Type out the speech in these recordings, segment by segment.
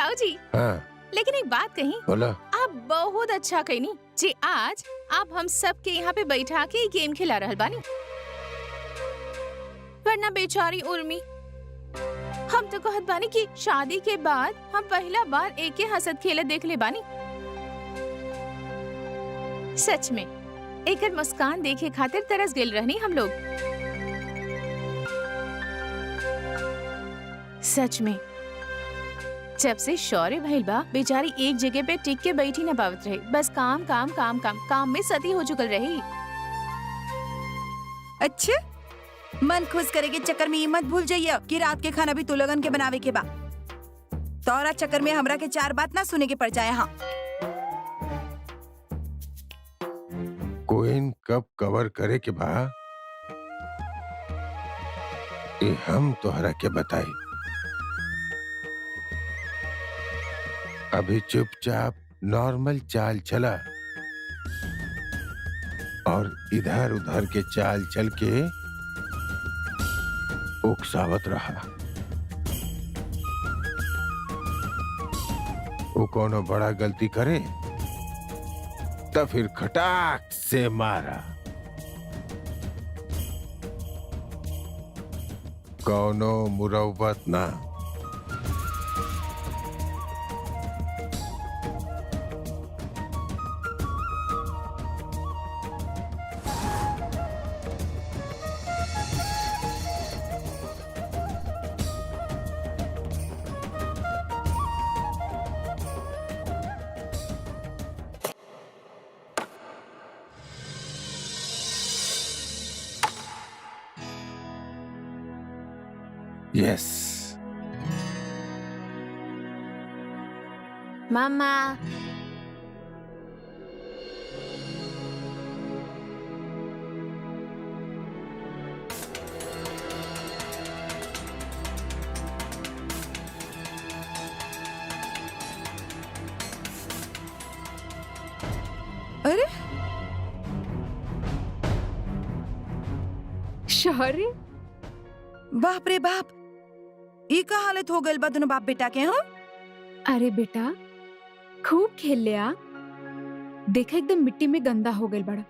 ताऊ जी, हाँ लेकिन एक बात कही, बोला। आप बहुत अच्छा कहनी जी। आज आप हम सब के यहाँ पे बैठा के गेम खिला रहल बानी, वरना बेचारी उर्मी, हम तो कहत बानी कि शादी के बाद हम पहला बार एक के हंसत खेलत देख ले बानी। सच में एकर मुस्कान देखे खातिर तरस गेल रहनी हम लोग। सच में जब से शौर्य भइल बा, बेचारी एक जगह पे टिक के बैठी न पावत रहे, बस काम काम काम काम काम में सती हो चुकल रही। अच्छा, मन खुश करे के चक्कर में ये मत भूल जाइए कि रात के खाना भी तू लोगन के बनावे के बा। तोरा चक्कर में हमरा के 4 बात ना सुने के पड़ जाए। हाँ, कोइन कब कवर करे के बा ये हम तोहरा के बताई। अभी चुपचाप नॉर्मल चाल चला और इधर उधर के चाल चल के उकसावत रहा। वो कोनो बड़ा गलती करे तो फिर खटाक से मारा। कौनो मुरव्वत ना। यस मामा, अरे शौर्य, बाप रे बाप, ये का हालत हो गइल बा दोनों बाप बेटा के। हाँ, अरे बेटा खूब खेल ले आ, देखा एकदम मिट्टी में गंदा हो गइल बड़ा।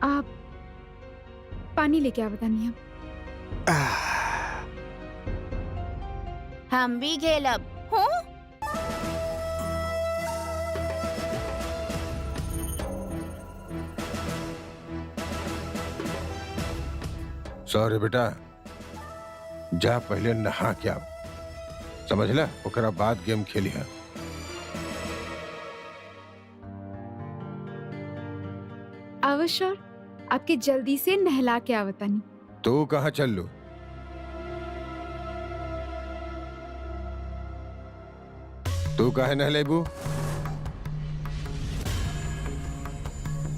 आप पानी लेके आ बतानी। हम भी खेलब हो। सॉरी बेटा, जा पहले नहा के आ, समझला? ओकरा बाद गेम खेली है। अवश्य, आपके जल्दी से नहला के आ बतानी। तू कहाँ चल लू? तू काहे नहलेबू?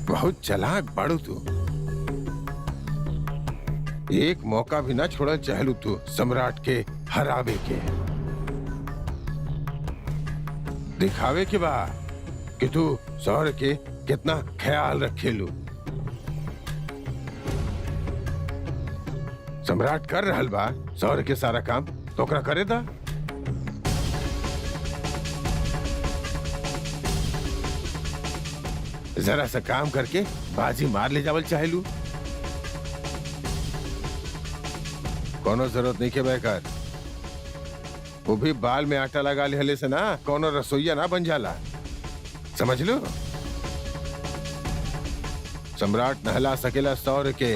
बहुत चालाक बाड़ू तू। एक मौका भी ना छोड़ल चाहलू तू सम्राट के हरावे के। दिखावे के बा कि तू सौर्य के कितना ख्याल रखेलू। सम्राट कर रहल बा सौर्य के सारा काम, तो ओकरा करे दा। जरा सा काम करके बाजी मार ले जावल चाहेलू। कोनो जरूरत नहीं के बेकार। वो भी बाल में आटा लगा ले से ना कोनो रसोईया ना बन जाला, समझ लो। सम्राट नहला सकेला सौर्य के।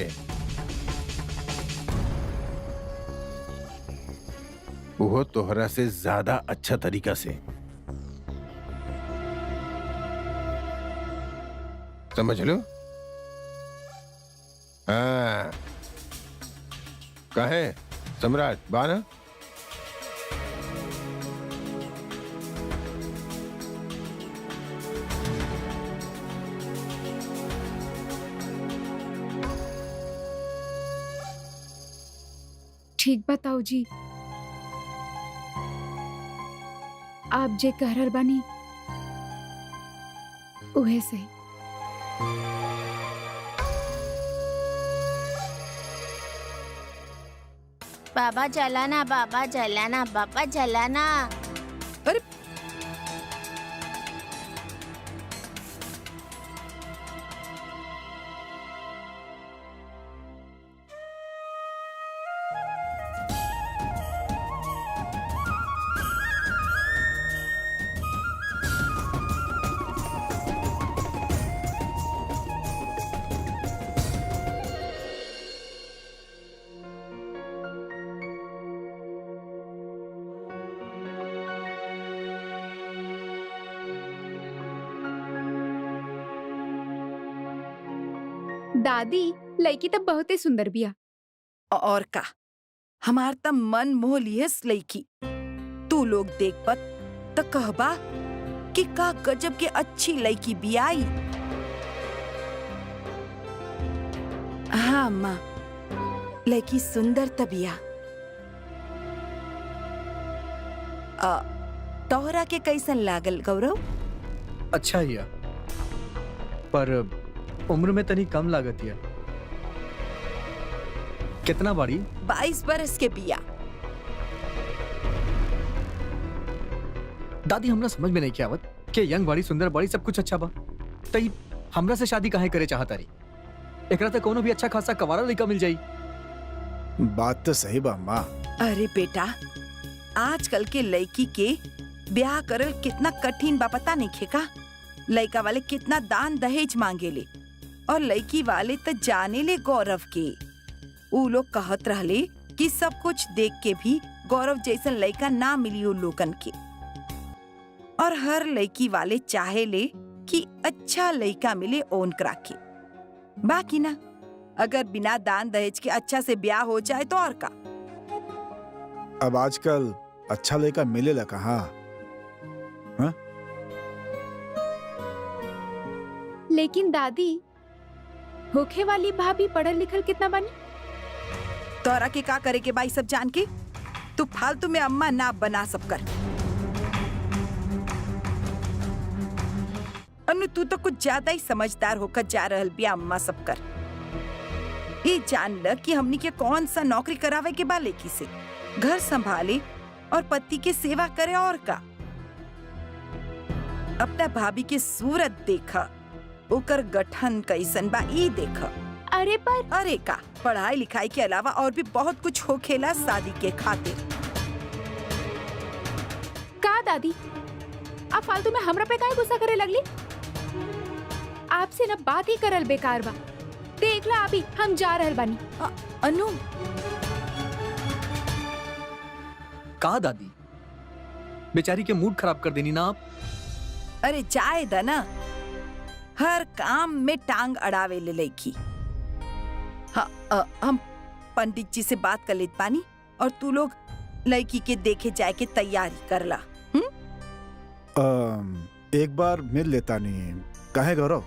वो तोहरा से ज्यादा अच्छा तरीका से, समझ लो। हाँ, कहे सम्राट बाना। ठीक बताओ जी, आप जे कह रहल बानी उहे सही। बाबा चलाना, बाबा चलाना, बाबा चलाना। अरे दादी लड़की तब बहुते सुंदर बिया। और का हमार त मन मोह लिहस लईकी। तू लोग देख पत त कहबा कि का गजब के अच्छी लईकी बियाई। हाँ अम्मा, लईकी सुंदर त बिया। तोहरा के कैसन लागल गौरव? अच्छा हिया, पर उम्र में तनी कम लागत हिया। कितना बड़ी? 22 बरस के बिया। दादी हमरा समझ में नहीं के आवत कि यंग बड़ी, सुंदर बड़ी, सब कुछ अच्छा बा, तई हमरा से शादी काहे करे चाहता रही? एकरा त कोनो भी अच्छा खासा कवारा लड़का मिल जाई। बात तो सही बा अम्मा। अरे बेटा, आजकल के लड़की के ब्याह करल कितना कठिन बा पता नहीं खेका। लड़का वाले कितना दान दहेज मांगेले और लड़की वाले तो जाने ले गौरव के। ऊ लोग कहत रहले कि सब कुछ देख के भी गौरव जैसन लड़का ना मिली उ लोगन के। और हर लड़की वाले चाहे ले कि अच्छा लड़का मिले ओनकरा के। बाकी ना, अगर बिना दान दहेज के अच्छा से ब्याह हो जाए तो और का। अब आजकल अच्छा लड़का मिलेला कहाँ? लेकिन दादी, होखे वाली भाभी पढ़ल लिखल कितना बनी? तोरा के का करे के बाई सब जान के? तू फालतू में अम्मा ना बना सब कर। अनु तू तो कुछ ज्यादा ही समझदार होकर जा रहल बिया अम्मा सब कर। ये जान ल कि हमनी के कौन सा नौकरी करावे के बा लेकी से, घर संभाले और पति के सेवा करे और का। अपना भाभी के सूरत देखा, ओकर गठन कैसन बा ई देखा। अरे पर अरे का, पढ़ाई लिखाई के अलावा और भी बहुत कुछ होखेला शादी के खातिर। का दादी, आप फालतू में हमरा पे काहे गुस्सा करे लगली? आपसे ना बात ही करल बेकार बा। देख ला अभी हम जा रहल बानी। अनु, का दादी, बेचारी के मूड खराब कर देनी ना आप। अरे जाए दा ना, हर काम में टांग अड़ावे ले लईकी। हाँ, हम पंडित जी से बात कर लेत पानी और तू लोग लड़की के देखे जाए के तैयारी करला। एक बार मिल लेता नहीं काहे गौरव?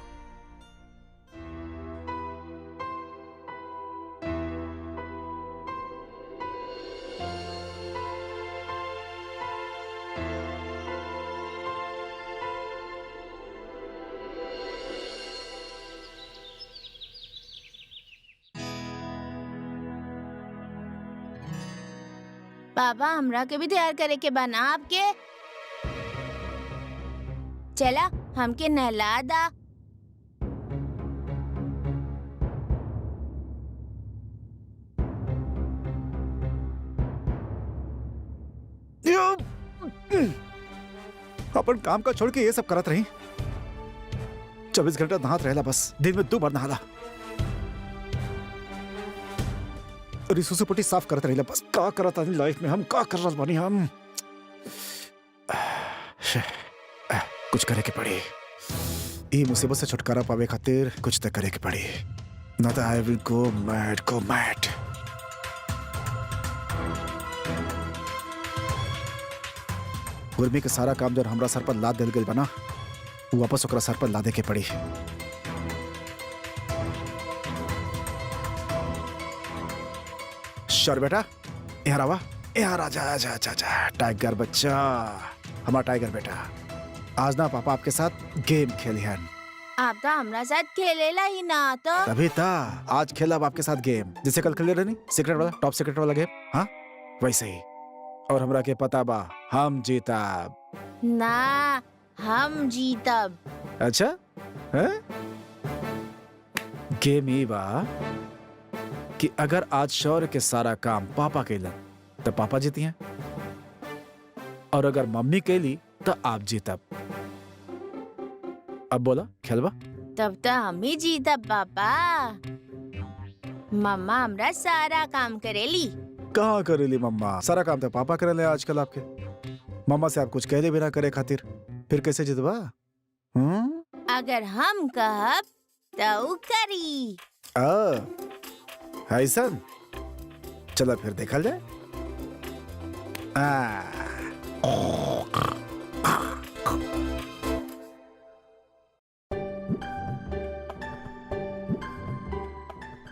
बाबा हमरा के भी तैयार करे के बना आपके। चला हमके नहला दा। अपन काम का छोड़ के ये सब करत रही। 24 घंटा नहात रहेला, बस दिन में 2 बार नहाला। रिसू से पट्टी साफ करते रहिला, बस का करत आनी लाइफ में हम का कर रहल बानी हम। कुछ करे के पड़ी। ये मुसीबत से छुटकारा पावे खातिर कुछ तो करे के पड़ी, ना तो I will go mad. Gurmi के सारा काम जो हमरा सर पर लाद दिल गई बना, वो वापस ओकरा सर पर लादे के पड़ी। शोर बेटा, यहाँ आवा, यहाँ आ जा जा जा जा। टाइगर बच्चा, हमारा टाइगर बेटा, आज ना पापा आपके साथ गेम खेली हैं। आप तो हमरा साथ खेलेला ही ना तो। तभी था आज खेला अब आपके साथ गेम, जैसे कल खेले रहनी सीक्रेट वाला, टॉप सीक्रेट वाला गेम। हाँ वैसे ही। और हमरा के पता बा हम जीता। ना हम जीतब। अच्छा है? गेम ही बा कि अगर आज शौर्य के सारा काम पापा कैलन तो पापा जीती हैं, और अगर मम्मी कैली तो आप जीतब। अब बोला खेलबा? तब तो हम ही जीतब पापा। मम्मा हमरा सारा काम करेली। कहाँ करेली मम्मा? सारा काम तो पापा करेले आजकल आपके। मम्मा से आप कुछ कहले भी ना करे खातिर फिर कैसे जितबा? अगर हम कहब तो ऊ करी। ऐसा चलो फिर देखल जाए।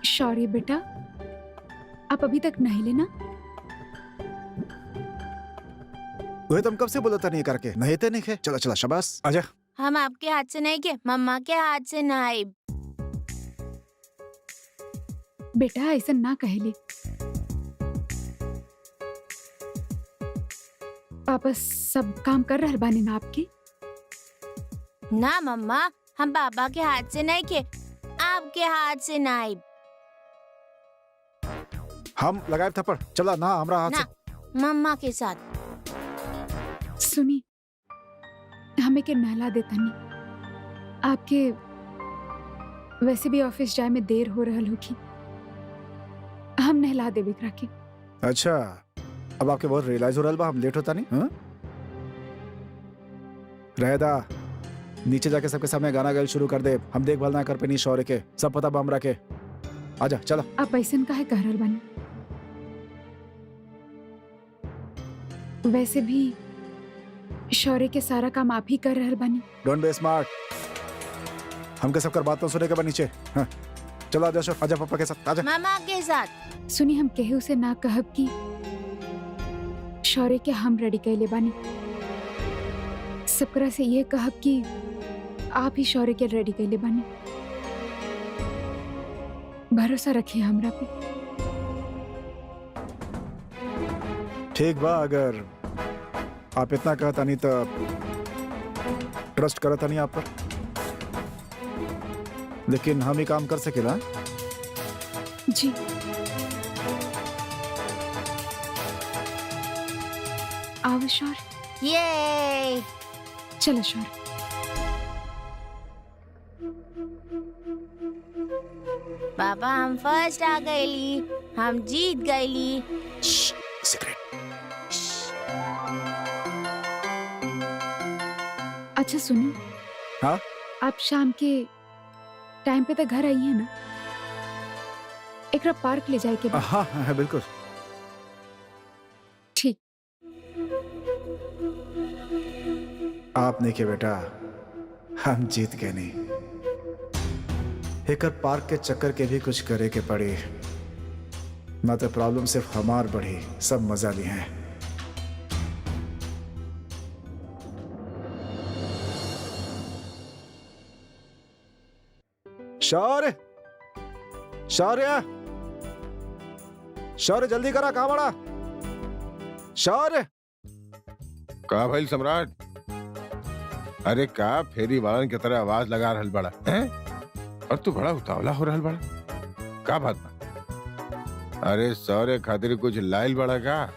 शौर्य बेटा, आप अभी तक नहीं लेना? वही तुम कब से बोला था नहीं करके, नहीं थे नहीं खे। चलो चलो शाबाश आजा। हम आपके हाथ से नहीं के, मम्मा के हाथ से नहीं। बेटा ऐसा ना कहले। पापा सब काम कर रहे बानी ना आपके? ना मम्मा, हम पापा के हाथ से नहीं के, आपके हाथ से नहीं। हम लगाए थप्पड़, चला ना हमरा हाथ ना, से। मम्मा के साथ। सुनी, हमें के नहला देता नहीं। आपके वैसे भी ऑफिस जाए में देर हो रहल होगी, हम नहला दे बिकरा के। अच्छा, अब आपके बहुत रियलाइज हो रहा बा हम लेट होता नहीं। हाँ? रहदा नीचे जाके सबके सामने गाना गायल शुरू कर दे। हम देखभाल ना कर पे नहीं शौर्य के, सब पता बम रखे। आजा चलो। आप ऐसा काहे कह रहल बानी? वैसे भी शौर्य के सारा काम आप ही कर रहल बानी। Don't be smart. हमके सबकर बात तो सुने के बा नीचे। हाँ? चलो आजा शौर्य, आजा पापा के साथ आजा। मम्मा के साथ। सुनी, हम केहू से ना कहब कि शौर्य के हम रेडी कैले बानी। सबकरा से ये कहब कि आप ही शौर्य के रेडी कैले बानी। भरोसा रखिए हमरा पे। ठीक बा, अगर आप इतना कहता नहीं तो ट्रस्ट करता नहीं आप पर, लेकिन हम ही काम कर सकेला। जी आओ शौर्य। ये चलो शौर्य। पापा हम फर्स्ट आ गईली, हम जीत गईली। सीक्रेट। अच्छा सुनिए। हाँ? आप शाम के टाइम पे तक घर आई है ना? एकरा पार्क ले जाए के बाद। हाँ हाँ बिल्कुल। ठीक। आपने के बेटा हम जीत गए नहीं। एक पार्क के चक्कर के भी कुछ करे के पड़ी, ना तो प्रॉब्लम सिर्फ हमार बढ़ी, सब मजा लिए हैं। शौर्य, शौर्य, शौर्य जल्दी करा, कहाँ बड़ा शौर्य? का भाई सम्राट? अरे का फेरी वालन की तरह आवाज लगा रहल बड़ा हैं? और तू बड़ा उतावला हो रहल बड़ा, का बात बा? अरे सौरे खातिर कुछ लाइल बड़ा का?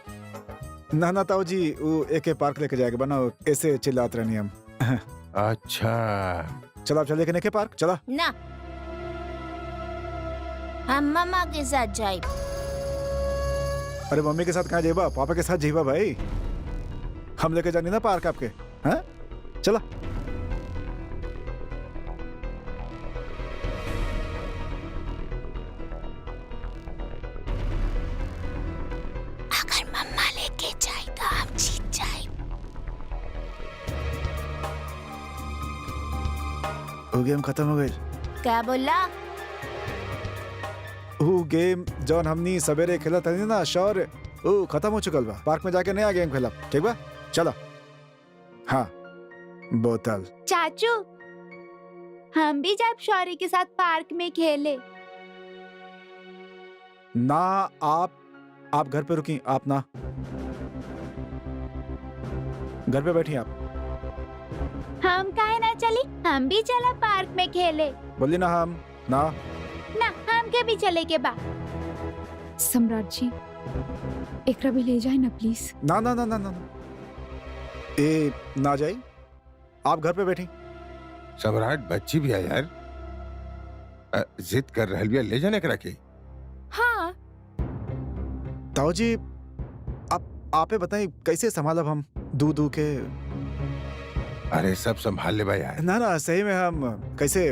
ना ना ताऊ जी, वो एक पार्क लेके जाएगा बना, ऐसे चिल्लात रहनी हम। अच्छा चलो आप चले के पार्क चला। ना, हम मम्मा के साथ जाए। अरे मम्मी के साथ कहाँ जाइबा, पापा के साथ जाइबा भाई। हम लेके जानी ना पार्क आपके। हैं? चला। अगर मम्मा लेके जाए तो हम जीत जाए। वो गेम खत्म हो गई। क्या बोला? वो गेम जौन हमनी सवेरे खेला था ना शौर्य, वो खत्म हो चुकल बा। पार्क में जाके नया गेम खेला, ठीक बा? चलो। हाँ बोतल। चाचू, हम भी जब शौर्य के साथ पार्क में खेले। ना, आप घर पे रुकी, आप ना, घर पे बैठी आप। हम काहे ना चली, हम भी चला पार्क में खेले। बोली ना हम ना। ना हम के भी चले के बा। सम्राट जी, एकरा भी ले जाए ना प्लीज। ना ना ना ना ना, ए ना जाई, आप घर पे बैठी। सम्राट बच्ची भी है यार, जिद कर रहल बिया, ले जाने करा के। हाँ, ताऊ जी, आपे बताई कैसे संभालब हम दू के। अरे सब संभाल ले बा यार। ना ना, सही में हम कैसे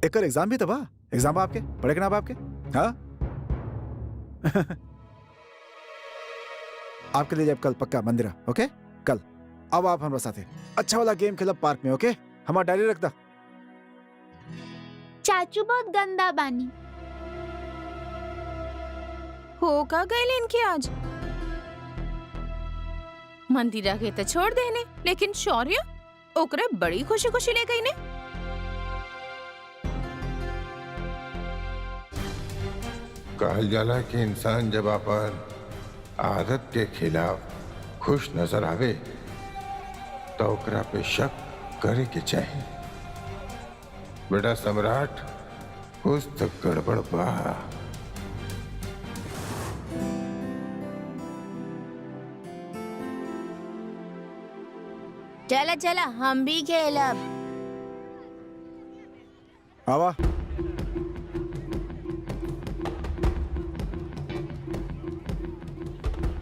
एक एग्जाम भी तबा, एग्जाम आपके पढ़े के ना आपके। हाँ आपके लिए जब कल पक्का मंदिरा, ओके कल। अब आप हमारे साथ अच्छा वाला गेम खेलब पार्क में, ओके। हमारा डायरी रख दा। चाचू बहुत गंदा बानी। हो का गए इनके आज। मंदिरा के तो छोड़ देने, लेकिन शौर्य ओकरे बड़ी खुशी खुशी ले गई ने। कहल जाला कि इंसान जब अपन आदत के खिलाफ खुश नजर आवे तो ओकरा पे शक करे के चाही। बेटा सम्राट, कुछ तो गड़बड़ बा। चला चला हम भी खेलब। आवा,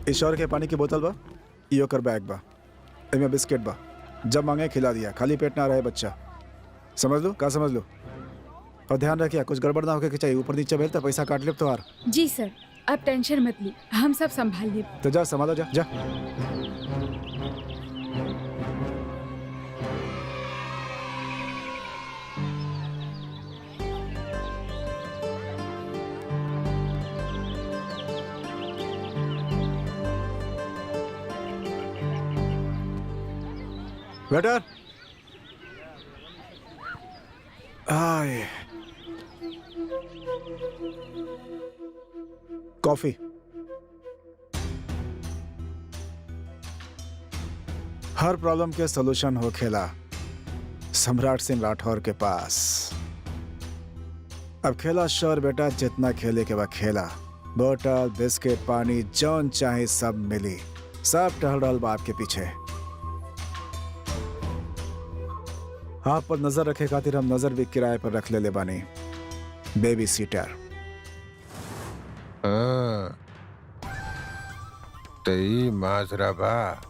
ईश्वर के पानी की बोतल बा, इयो कर बैग बा, इनमें बिस्किट बा, जब मांगे खिला दिया, खाली पेट ना रहे बच्चा। समझ लो, का समझ लो। और ध्यान रखिए कुछ गड़बड़ ना होके के चाहिए, ऊपर नीचे भेल तो पैसा काट ले तो। जी सर, आप टेंशन मत ली, हम सब संभाल लिए। तो जा संभालो, जा जा। वेटर, आए कॉफी। हर प्रॉब्लम के सॉल्यूशन हो खेला सम्राट सिंह राठौर के पास। अब खेला श्योर बेटा, जितना खेले के बाद खेला। बोतल, बिस्किट, पानी जौन चाहे सब मिली, सब टहल रहल बा आपके पीछे। आप पर नजर रखे खातिर हम नजर भी किराए पर रख ले बानी, बेबी सीटर। हाँ, तई माजरा बा,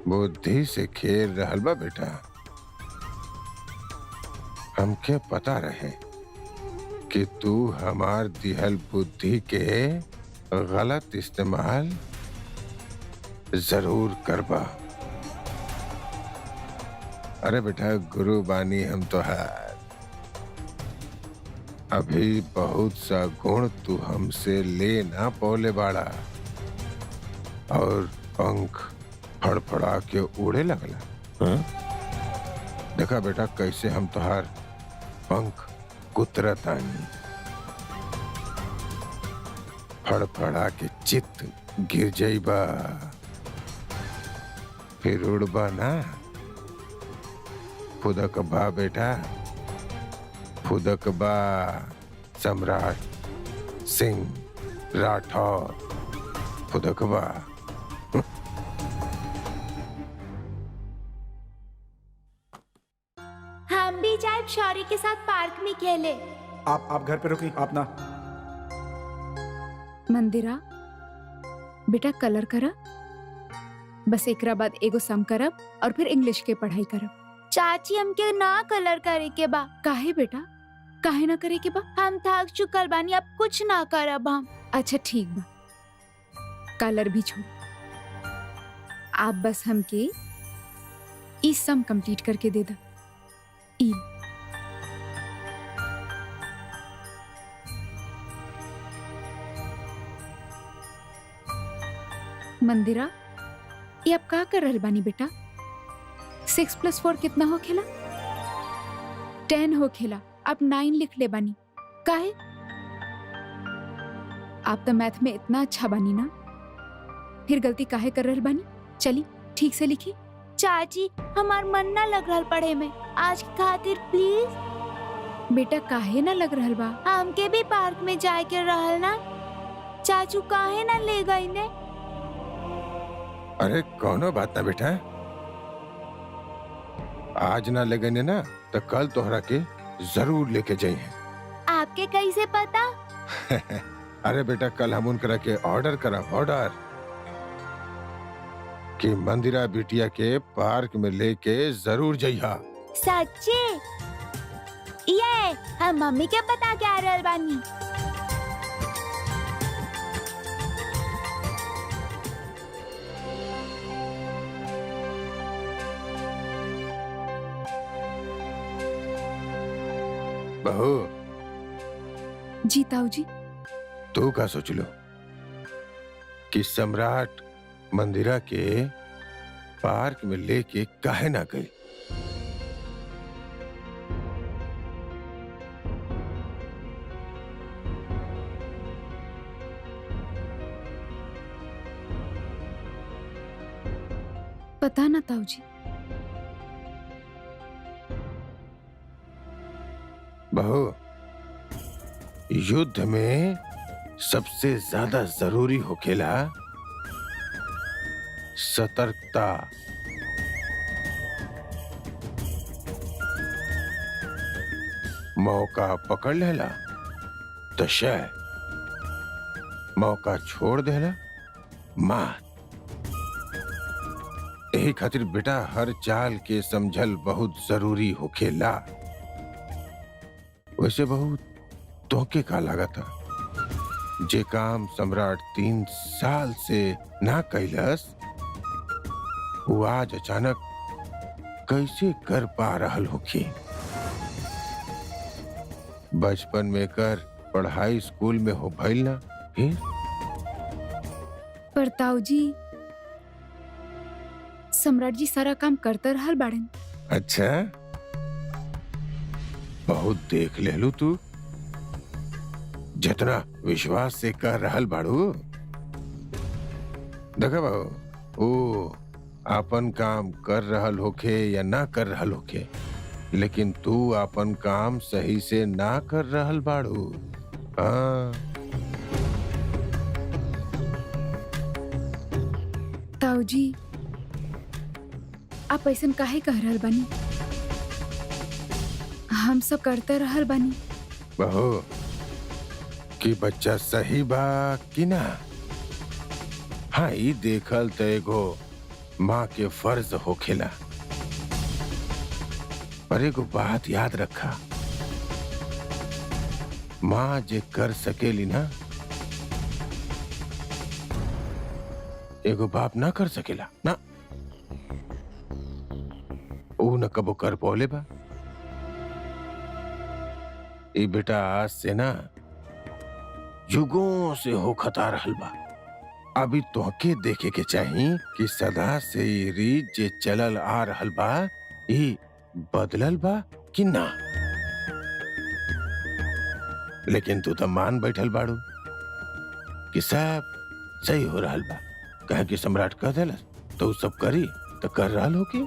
बुद्धि से खेल रहल बा बेटा। हमके पता रहे कि तू हमार दिहल बुद्धि के गलत इस्तेमाल जरूर करबा। अरे बेटा, गुरु बानी हम तो है। अभी बहुत सा गुण तू हमसे ले ना पौले बाड़ा, और पंख फड़फड़ा के उड़े लगला। हाँ? देखा बेटा कैसे हम तुहार पंख कुतरत आनी, फड़फड़ा के चित्त गिर जाइबा, फिर उड़बा ना। फुदक बा बेटा, फुदक बा सम्राट सिंह राठौर, फुदक बा। हम भी जाए शौर्य के साथ पार्क में खेले। आप घर पे रुकी, आप ना। मंदिरा बेटा, कलर करा, बस एकरा बाद एगो सम करब और फिर इंग्लिश के पढ़ाई करब। चाची हमके ना कलर करे के बा। काहे बेटा, काहे ना करे के बा? हम थक चुकल बानी, अब कुछ ना करब हम। अच्छा ठीक बा, कलर भी छोड़। आप बस हमके ई सम कंप्लीट करके दे दा। ई मंदिरा, ये अब का कर रहल बानी बेटा? 6+4 कितना हो खेला? 10 हो खेला। आप 9 लिख ले बानी। काहे? आप तो मैथ में इतना अच्छा बानी ना, फिर गलती काहे कर रहल बानी? चली ठीक से लिखी। चाची हमार मन ना लग रहल पढ़े में, आज की खातिर प्लीज। बेटा काहे ना लग रहल बा? हमके भी पार्क में जाए के रहल ना, चाचू काहे ना ले गई ने? अरे कौनो बात ना बेटा, आज ना ले गए ना तो कल तोहरा के जरूर लेके जाइए। आपके कैसे पता? अरे बेटा कल हम उनकरा के ऑर्डर करा, ऑर्डर कि मंदिरा बिटिया के पार्क में लेके जरूर जाइया। सच्चे? ये हम मम्मी के बता के आ रहल बानी। बहू जी ताऊ जी। तू का सोच लो कि सम्राट मंदिरा के पार्क में लेके काहे ना गई? पता ना ताऊ जी। बहू युद्ध में सबसे ज्यादा जरूरी होखेला सतर्कता। मौका पकड़ लेला तो शय, मौका छोड़ देला मार। यही खातिर बेटा हर चाल के समझल बहुत जरूरी होखेला। वैसे बहुत तोहके का लगा था जे काम सम्राट 3 साल से ना कैलस, वो आज अचानक कैसे कर पा रहल होखी? बचपन में कर पढ़ाई स्कूल में हो भइल ना, फिर पर ताऊ जी सम्राट जी सारा काम करते रहल बाड़न। अच्छा बहुत देख लेलू तू, जितना विश्वास से कर रहल बाड़ू। देखा बाबू ओ आपन काम कर रहल होखे या ना कर रहल होखे, लेकिन तू आपन काम सही से ना कर रहल बाड़ू। हाँ ताऊ जी आप ऐसन काहे कह रहल बानी? हम सब करते रहल बानी। बहू कि बच्चा सही बा कि ना, हाँ ई देखल तो एगो माँ के फर्ज होखेला। पर एगो बात याद रखा, माँ जे कर सकेली ना, एगो बाप ना कर सकेला ना। ऊ न कबो कर पौले बा। ई बेटा आज से ना युगों से होखता रहल बा। अभी तोहके देखे के चाही कि सदा से ई रीत जे चलल आ रहल बा, ई बदलल बा कि ना। लेकिन तू तो मान बैठल बाड़ू कि सब सही हो रहल बा, कहे कि सम्राट कह देलस तो उ सब करी तो कर रहल हो कि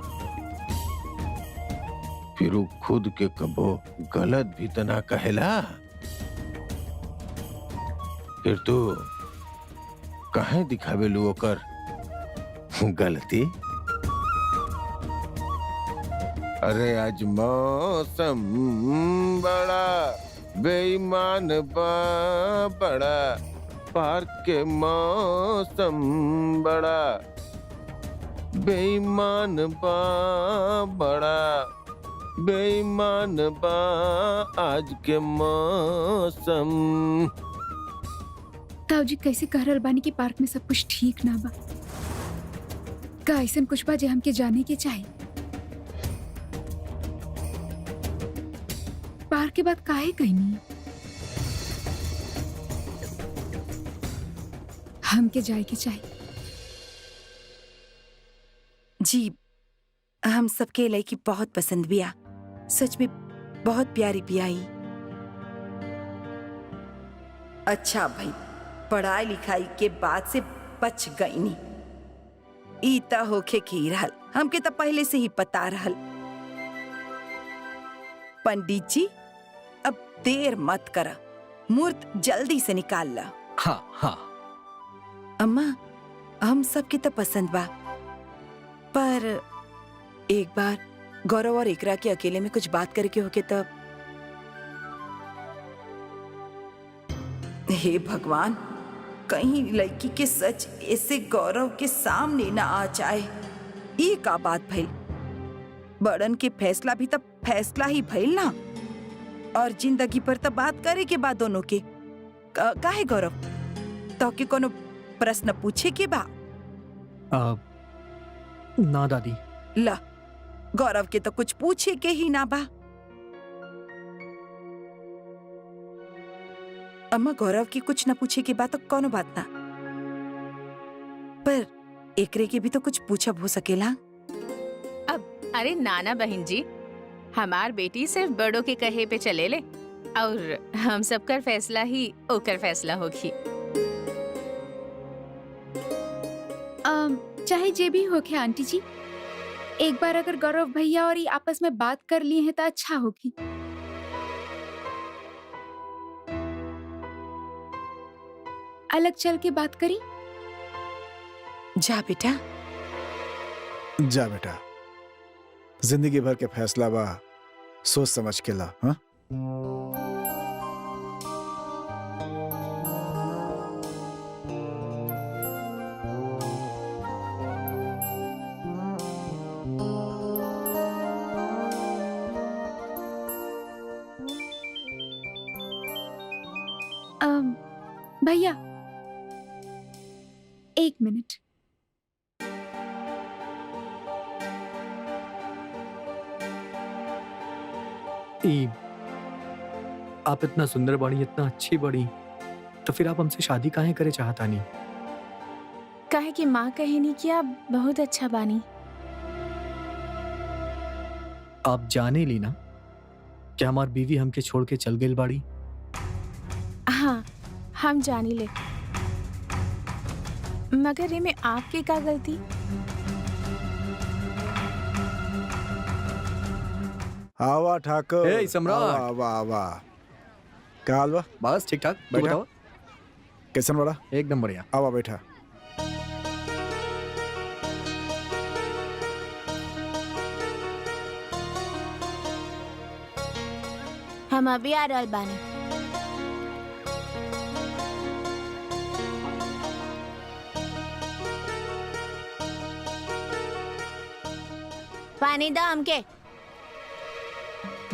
फिर उ खुद के कबो गलत भी तो ना कहेला। फिर तू काहे दिखावेलू ओकर गलती? अरे आज मौसम बड़ा बेईमान बा, बड़ा पार्क के मौसम बड़ा बेईमान बा, बड़ा बेईमान बा आज के मौसम। ताऊ जी कैसे कह रहल बानी कि पार्क में सब कुछ ठीक ना बा? का ऐसन कुछ बा जे हमके जाने के चाही? पार्क के बाद काहे कहनी? हमके जाए के चाही। जी हम सबके लड़की बहुत पसंद बिया, सच में बहुत प्यारी बियाई। अच्छा भाई, पढ़ाई लिखाई के बाद से बच गई नी। ई त होखे की रहल, हमके तो पहले से ही पता रहल। पंडित जी, अब देर मत करा, मुहूर्त जल्दी से निकाल ला। हाँ हाँ। अम्मा, हम सबके तो पसंद बा, पर एक बार गौरव और इकरा के अकेले में कुछ बात करके होके तब। हे भगवान, कहीं लड़की के सच ऐसे गौरव के सामने ना आ जाए। ये का बात भइल? बड़न के फैसला भी तब फैसला ही भइल ना, और जिंदगी पर तब बात करे के बाद दोनों के। काहे गौरव, तो के कोनो प्रश्न पूछे के बा? ना दादी। ला, गौरव के तो कुछ पूछे के ही ना बा। अम्मा, गौरव की कुछ न पूछे की बात तो कोनो बात ना, पर एकरे के भी तो कुछ पूछब हो सकेला। अब अरे नाना बहन जी, हमार बेटी सिर्फ बड़ों के कहे पे चले ले, और हम सबकर फैसला ही ओकर फैसला होगी। चाहे जे भी हो के आंटी जी, एक बार अगर गौरव भैया और ये आपस में बात कर लिए हैं तो अच्छा होगी। अलग चल के बात करी। जा बेटा, जा बेटा, जिंदगी भर के फैसला बा, सोच समझ के ला। हाँ, भैया एक मिनट। आप इतना सुंदर बड़ी, इतना अच्छी बड़ी, तो फिर आप हमसे शादी काहे करे चाहता नहीं? काहे कि माँ कहनी कि आप बहुत अच्छा बानी। आप जाने ली ना कि हमार बीवी हमके छोड़ के चल गई बाड़ी। हाँ, हम जानी ले, मगर ये में आपके का गलती? आवा ठाकुर। ए, सम्राट। आवा आवा। का हाल बा? बस ठीक ठाक। तू बैठा। बताओ। कैसन बड़ा? एकदम बढ़िया। आवा बैठा। हम अभी आ रहल बानी। पानी दा हमके।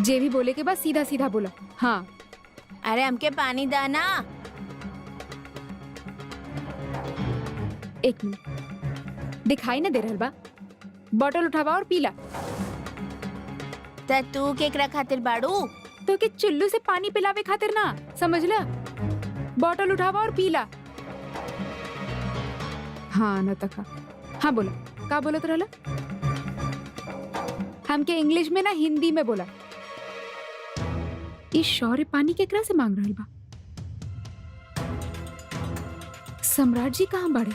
जे भी बोले के बाद सीधा सीधा बोला। हाँ, अरे हमके पानी दा ना। एक मिनट, दिखाई ना दे रहल बा? बॉटल उठावा और पीला। त तू केकरा खातिर बाड़ू? तो के चुल्लू से पानी पिलावे खातिर ना, समझ ला? बॉटल उठावा और पीला। हाँ न तका। हाँ बोला, का बोलत रहला? हमके इंग्लिश में ना हिंदी में बोला। इस शौर्य पानी केकरा से मांग रहल बा? सम्राट जी कहाँ बाड़े?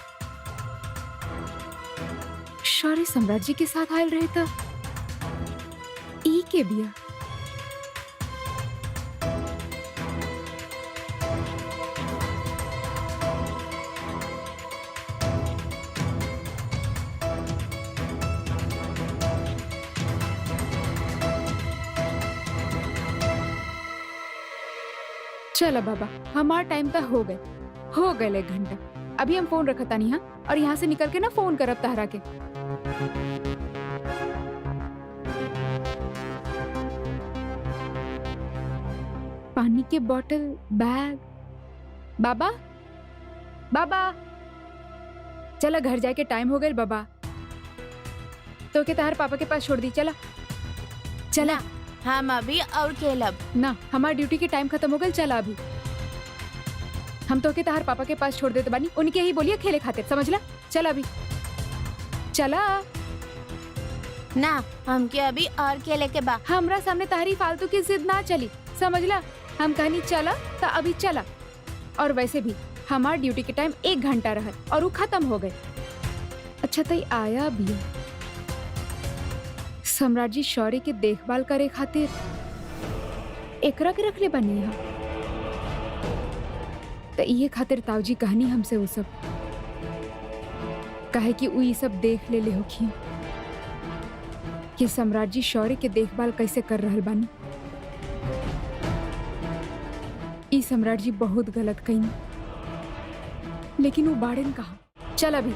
शौर्य सम्राट जी के साथ आयल रहे था। ई के बिया। चलो बाबा, हमारा टाइम तो हो गए 1 घंटा। अभी हम फोन रखता नहीं। हाँ, और यहाँ से निकल के ना फोन करब तहरा के। पानी के बोतल, बैग। बाबा, बाबा, चला घर जाके टाइम हो गए बाबा। तो के तहर पापा के पास छोड़ दी। चला चला। हम अभी और खेलब ना, हमारा ड्यूटी के टाइम खत्म हो गया। चला अभी हम तो के तहार पापा के पास छोड़ देते बानी। उनके ही बोलिए खेले खातिर, समझ ला? चला अभी, चला ना हमके अभी और खेले के बा। हमरा सामने तारी फालतू की जिद ना चली, समझला? हम कहनी चला तो अभी चला। और वैसे भी हमार ड्यूटी के टाइम 1 घंटा रहा और वो खत्म हो गए। अच्छा तई आया भी है। सम्राट जी शौर्य के देखभाल करे खातिर एकरा के रख ले बनी है। तो ये खातिर ताऊजी कहनी हमसे वो सब, कहे कि वो ये सब देख ले होखी कि सम्राट जी शौर्य के देखभाल कैसे कर रहल बानी। ई सम्राट जी बहुत गलत कहीं, लेकिन वो बाड़न कहा। चल अभी।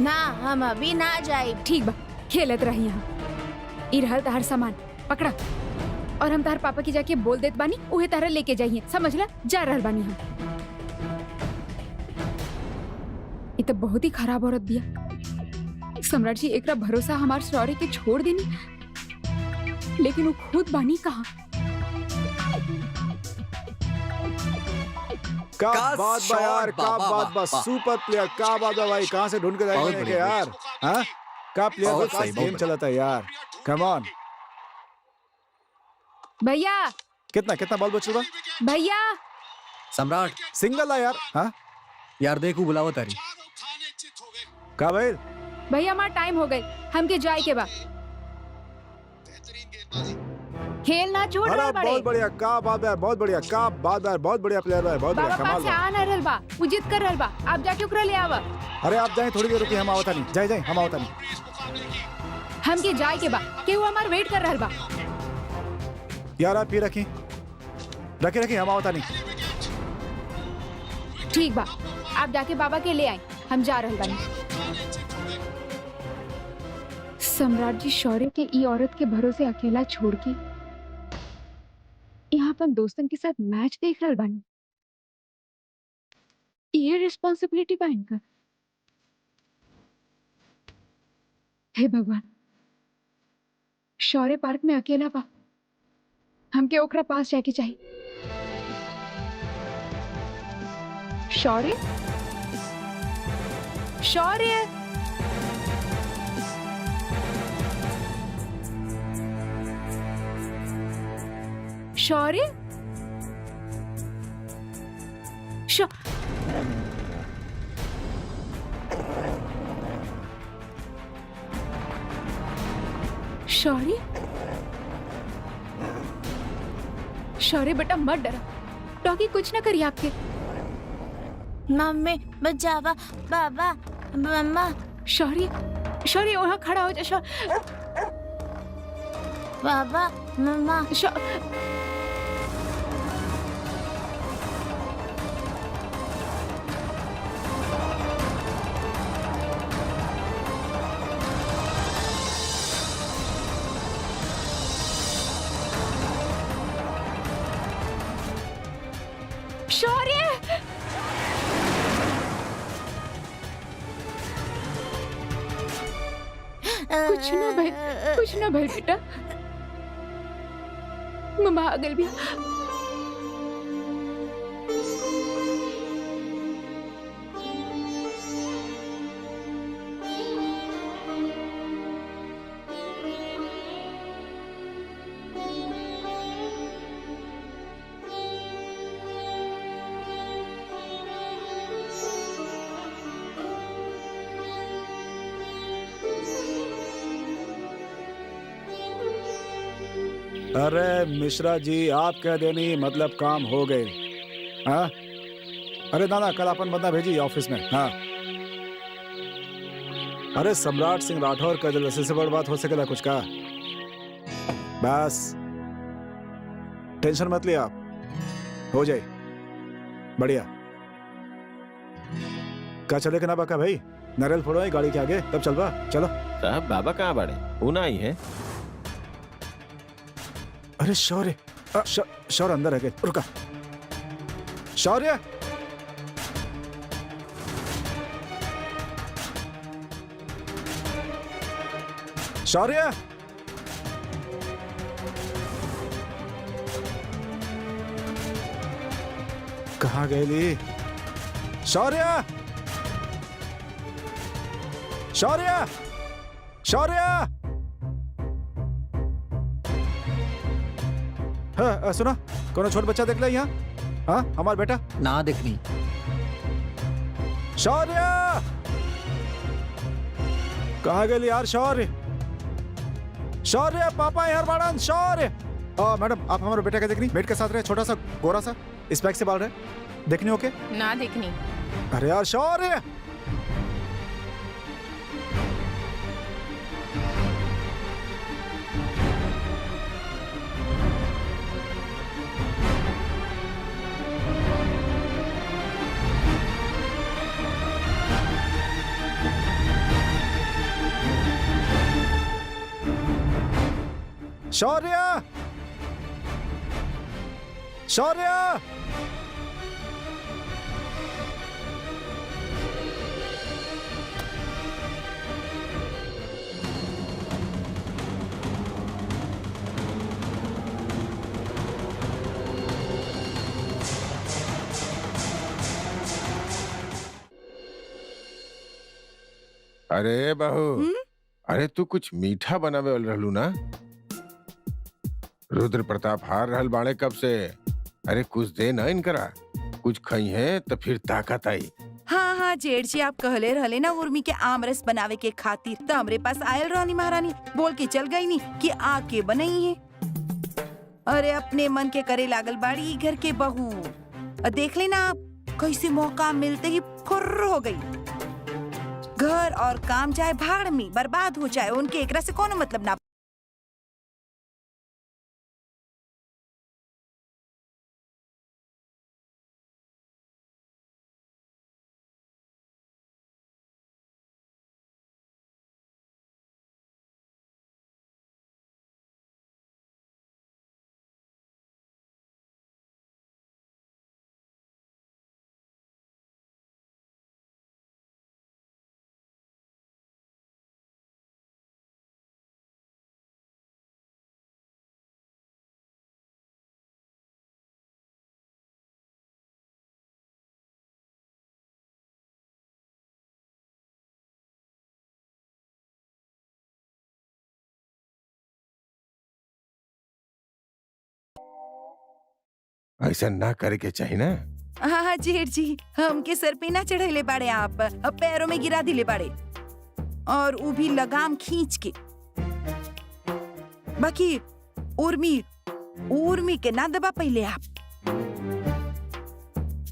ना हम अभी ना जाए। ठीक बा, खेलत रही यहाँ। ई रहल तार सामान पकड़ा, और हम तार पापा की जाके बोल देत बानी उहे तारा लेके जाइए, समझला? जा रहल बानी हम। ये तो बहुत ही खराब औरत बिया। सम्राट जी एकरा भरोसा हमार शौर्य के छोड़ देनी, लेकिन वो खुद बानी कहाँ। का बात बा यार, का बात बा, सुपर प्लेयर, का बात बा भाई, कहाँ से ढूंढ के लाए के यार? हाँ, का प्लेयर का गेम चलाता है यार, कम ऑन। भैया कितना कितना बॉल बच रहा? भैया सम्राट सिंगल है यार। हाँ यार देखू बुलावा तारी। का भाई? भैया हमारा टाइम हो गई, हमके जाए के बा। खेल ना छोड़ अरे रहा बड़े। बहुत बढ़िया, का बात है, बहुत बढ़िया, का बात है, बहुत बढ़िया प्लेयर है, बहुत बढ़िया, बाबा कमाल पास से बा। आ ना रहल बा, वो जिद कर रहल बा। आप जाके ओकरा ले आवा। अरे आप जाए, थोड़ी देर रुकिए, हम आवता नहीं। जाए जाए, हम आवता नहीं। हमके जाए के बा, के वो हमार वेट कर रहल बा। यार आप ये रखी रखी रखी, हम आवता नहीं। ठीक बा, आप जाके बाबा के ले आए, हम जा रहल बानी। सम्राट जी शौर्य के ई औरत के भरोसे अकेला छोड़ के यहाँ अपन दोस्तन के साथ मैच देख रहल बानी। ये रिस्पॉन्सिबिलिटी बा इनका। हे भगवान, शौर्य पार्क में अकेला बा, हमके ओकरा पास जाके चाहिए। शौर्य, शौर्य, शौर्य, शौर्य, शौर्य बेटा मत डरा, डॉगी कुछ ना करी आपके। मम्मी बचावा, बाबा, मम्मा। शौर्य, शौर्य वहाँ खड़ा हो जा। बाबा, मम्मा। शौर्य, कुछ ना भाई, कुछ ना भाई बेटा, मम्मा आ गई भी। अरे मिश्रा जी, आप कह देनी मतलब काम हो गए। हाँ, अरे ना कल अपन बंदा भेजी ऑफिस में। हाँ, अरे सम्राट सिंह राठौर का जलसे से बड़ बात हो सकेला कुछ का? बस टेंशन मत लिया आप, हो जाए बढ़िया। का चले के ना बाका भाई, नरेल फोड़ो गाड़ी के आगे, तब चल बा। चलो साहब, बाबा कहाँ बड़े? ऊना ही है। अरे शौर्य, शौर्य अंदर है के, रुका। शौर्य, शौर्य, कहाँ गए ली? शौर्य, शौर्य, शौर्य। हाँ, सुना, कोनो छोट बच्चा देख ले यहाँ? हाँ, हमारा बेटा। ना देखनी। शौर्य, कहाँ गए यार शौर्य? शौर्य, पापा यार बाड़न, शौर्य। मैडम, आप हमारे बेटा का देख रही? बेट के साथ रहे, छोटा सा गोरा सा, स्पेक से बाल रहे, देखनी ओके? ना देखनी। अरे यार शौर्य। शौर्य, शौर्य। अरे बहू, अरे तू कुछ मीठा बनावे वाल रहलू ना? रुद्र प्रताप हार रहल बाड़े कब से? अरे कुछ दे ना इनकरा, कुछ खई है तो फिर ताकत आई। हाँ हाँ जेठ जी, आप कहले रहले ना उर्मी के आमरस बनावे के खातिर, तो हमरे पास आयल रहनी महारानी, बोल के चल गई नी कि आके बनई है। अरे अपने मन के करे लागल बाड़ी घर के बहू। देख लेना आप, कैसे मौका मिलते ही फुर्र हो गई। घर और काम चाहे भाड़ में बर्बाद हो जाए, उनके एकरा से कोनो मतलब ना। ऐसा ना करे के चाहिए ना। हाँ हाँ जेठ जी, हमके सर पे ना चढ़ेले बाड़े आप, अब पैरों में गिरा दिले बाड़े, और वो भी लगाम खींच के। बाकी उर्मी के ना दबा पहले आप।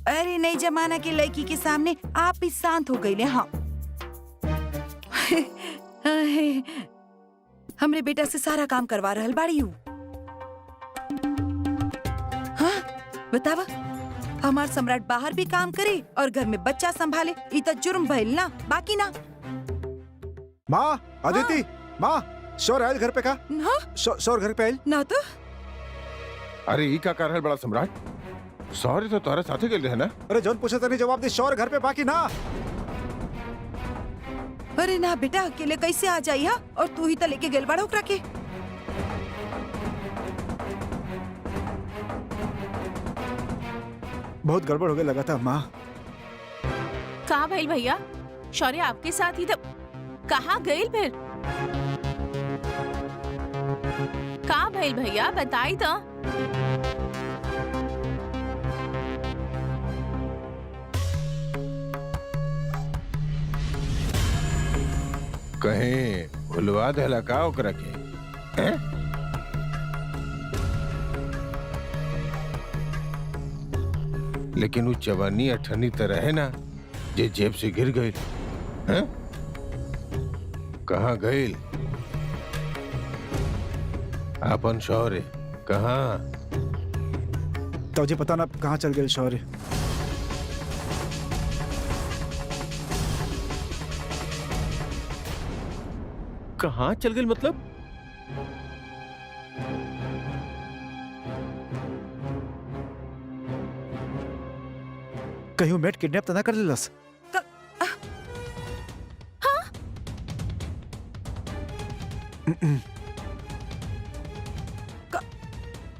अरे नई जमाना के लड़की के सामने आप भी शांत हो गए। हाँ हमरे बेटा से सारा काम करवा रहल बाड़ी हूँ। हाँ बतावा, हमार सम्राट बाहर भी काम करे और घर में बच्चा संभाले, ई तो जुर्म भइल ना, बाकी ना। माँ, अदिति, माँ, शौर्य आयल घर पे का? हाँ? शौर्य घर पे आयल? ना तो। अरे ई का कर रहल बड़ा सम्राट? शौर्य तो तुम्हारे साथे गेल रहे ना? अरे जौन पूछे तनी जवाब दे, शौर्य घर पे बाकी ना? अरे ना बेटा, अकेले कैसे आ जाई? हा? और तू ही तो लेके गेल बाड़ा ओकरा के। बहुत गड़बड़ हो गया लगा था माँ। कहाँ भइल भैया? शौर्य आपके साथ ही तो कहाँ गइल फिर? कहाँ भइल भैया, बताई तो। कहीं भुलवा देला का ओकरा के? हैं? लेकिन वो चवन्नी अठन्नी तरह है ना, जे जेब से गिर गई। हैं? कहाँ गई? अपन शौर्य कहाँ? तो मुझे पता ना कहाँ चल गए शौर्य। कहाँ चल गई मतलब? कहीं मेट किडनैप तो ना कर लेलस?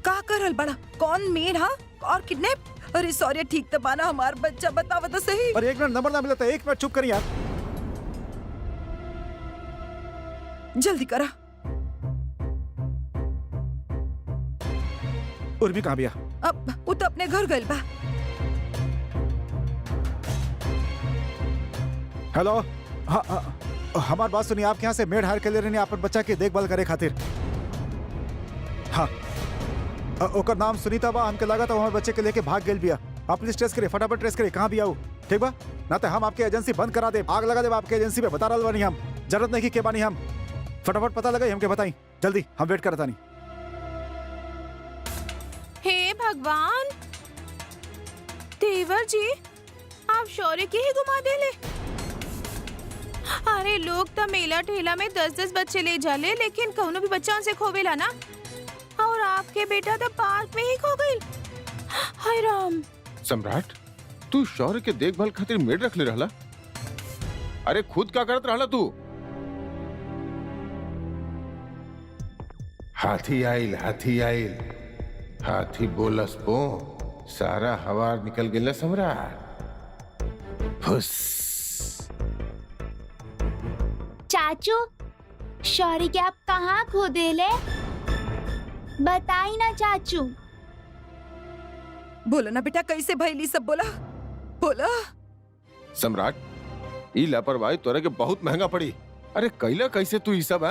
का करल बड़ा? कौन मेड? हाँ, और किडनैप? अरे सॉरी, ठीक तो बाना हमार बच्चा, बतावा तो सही। अरे एक मिनट, नंबर ना मिला था, एक मिनट चुप कर यार। जल्दी करा। उर्मी कहाँ बिया? अब वो तो अपने घर गइल बा। हेलो, हाँ, हमार बात सुनिए। आपके यहाँ से मेड हायर कर ले रहे अपन बच्चा के देखभाल करे खातिर। हाँ, ओकर नाम सुनीता बा। हमके लगा था हमारे बच्चे के लेके भाग गेल बिया। आप प्लीज ट्रेस करिए, फटाफट ट्रेस करिए कहाँ बिया वो, ठीक बा? ना तो हम आपके एजेंसी बंद करा दे, आग लगा दे आपके एजेंसी पे। बता रहा बानी हम, जरूरत नहीं कि बानी हम। फटाफट पता लगाई, हमके बताई जल्दी, हम वेट करता नहीं। हे भगवान, देवर जी आप शौर्य के ही घुमा दे ले। अरे लोग तो मेला ठेला में 10-10 बच्चे ले जाले, लेकिन कौनो भी बच्चा उनसे खोवेला ना। और आपके बेटा तो पार्क में ही खो गई। हाय राम। सम्राट, तू शौर्य के देखभाल खातिर मेड रख ले रहला? अरे खुद का करत रहला तू? हाथी आइल, हाथी आइल, हाथी बोलस पो, सारा हवा निकल गेल सम्राट। फुस। चाचू, शौर्य के आप कहाँ खो देले? बताई ना चाचू। बोलो ना बेटा, कैसे भइली सब, बोला बोला। सम्राट, ई लापरवाही तोरा के बहुत महंगा पड़ी। अरे कैला कैसे तू ई सब?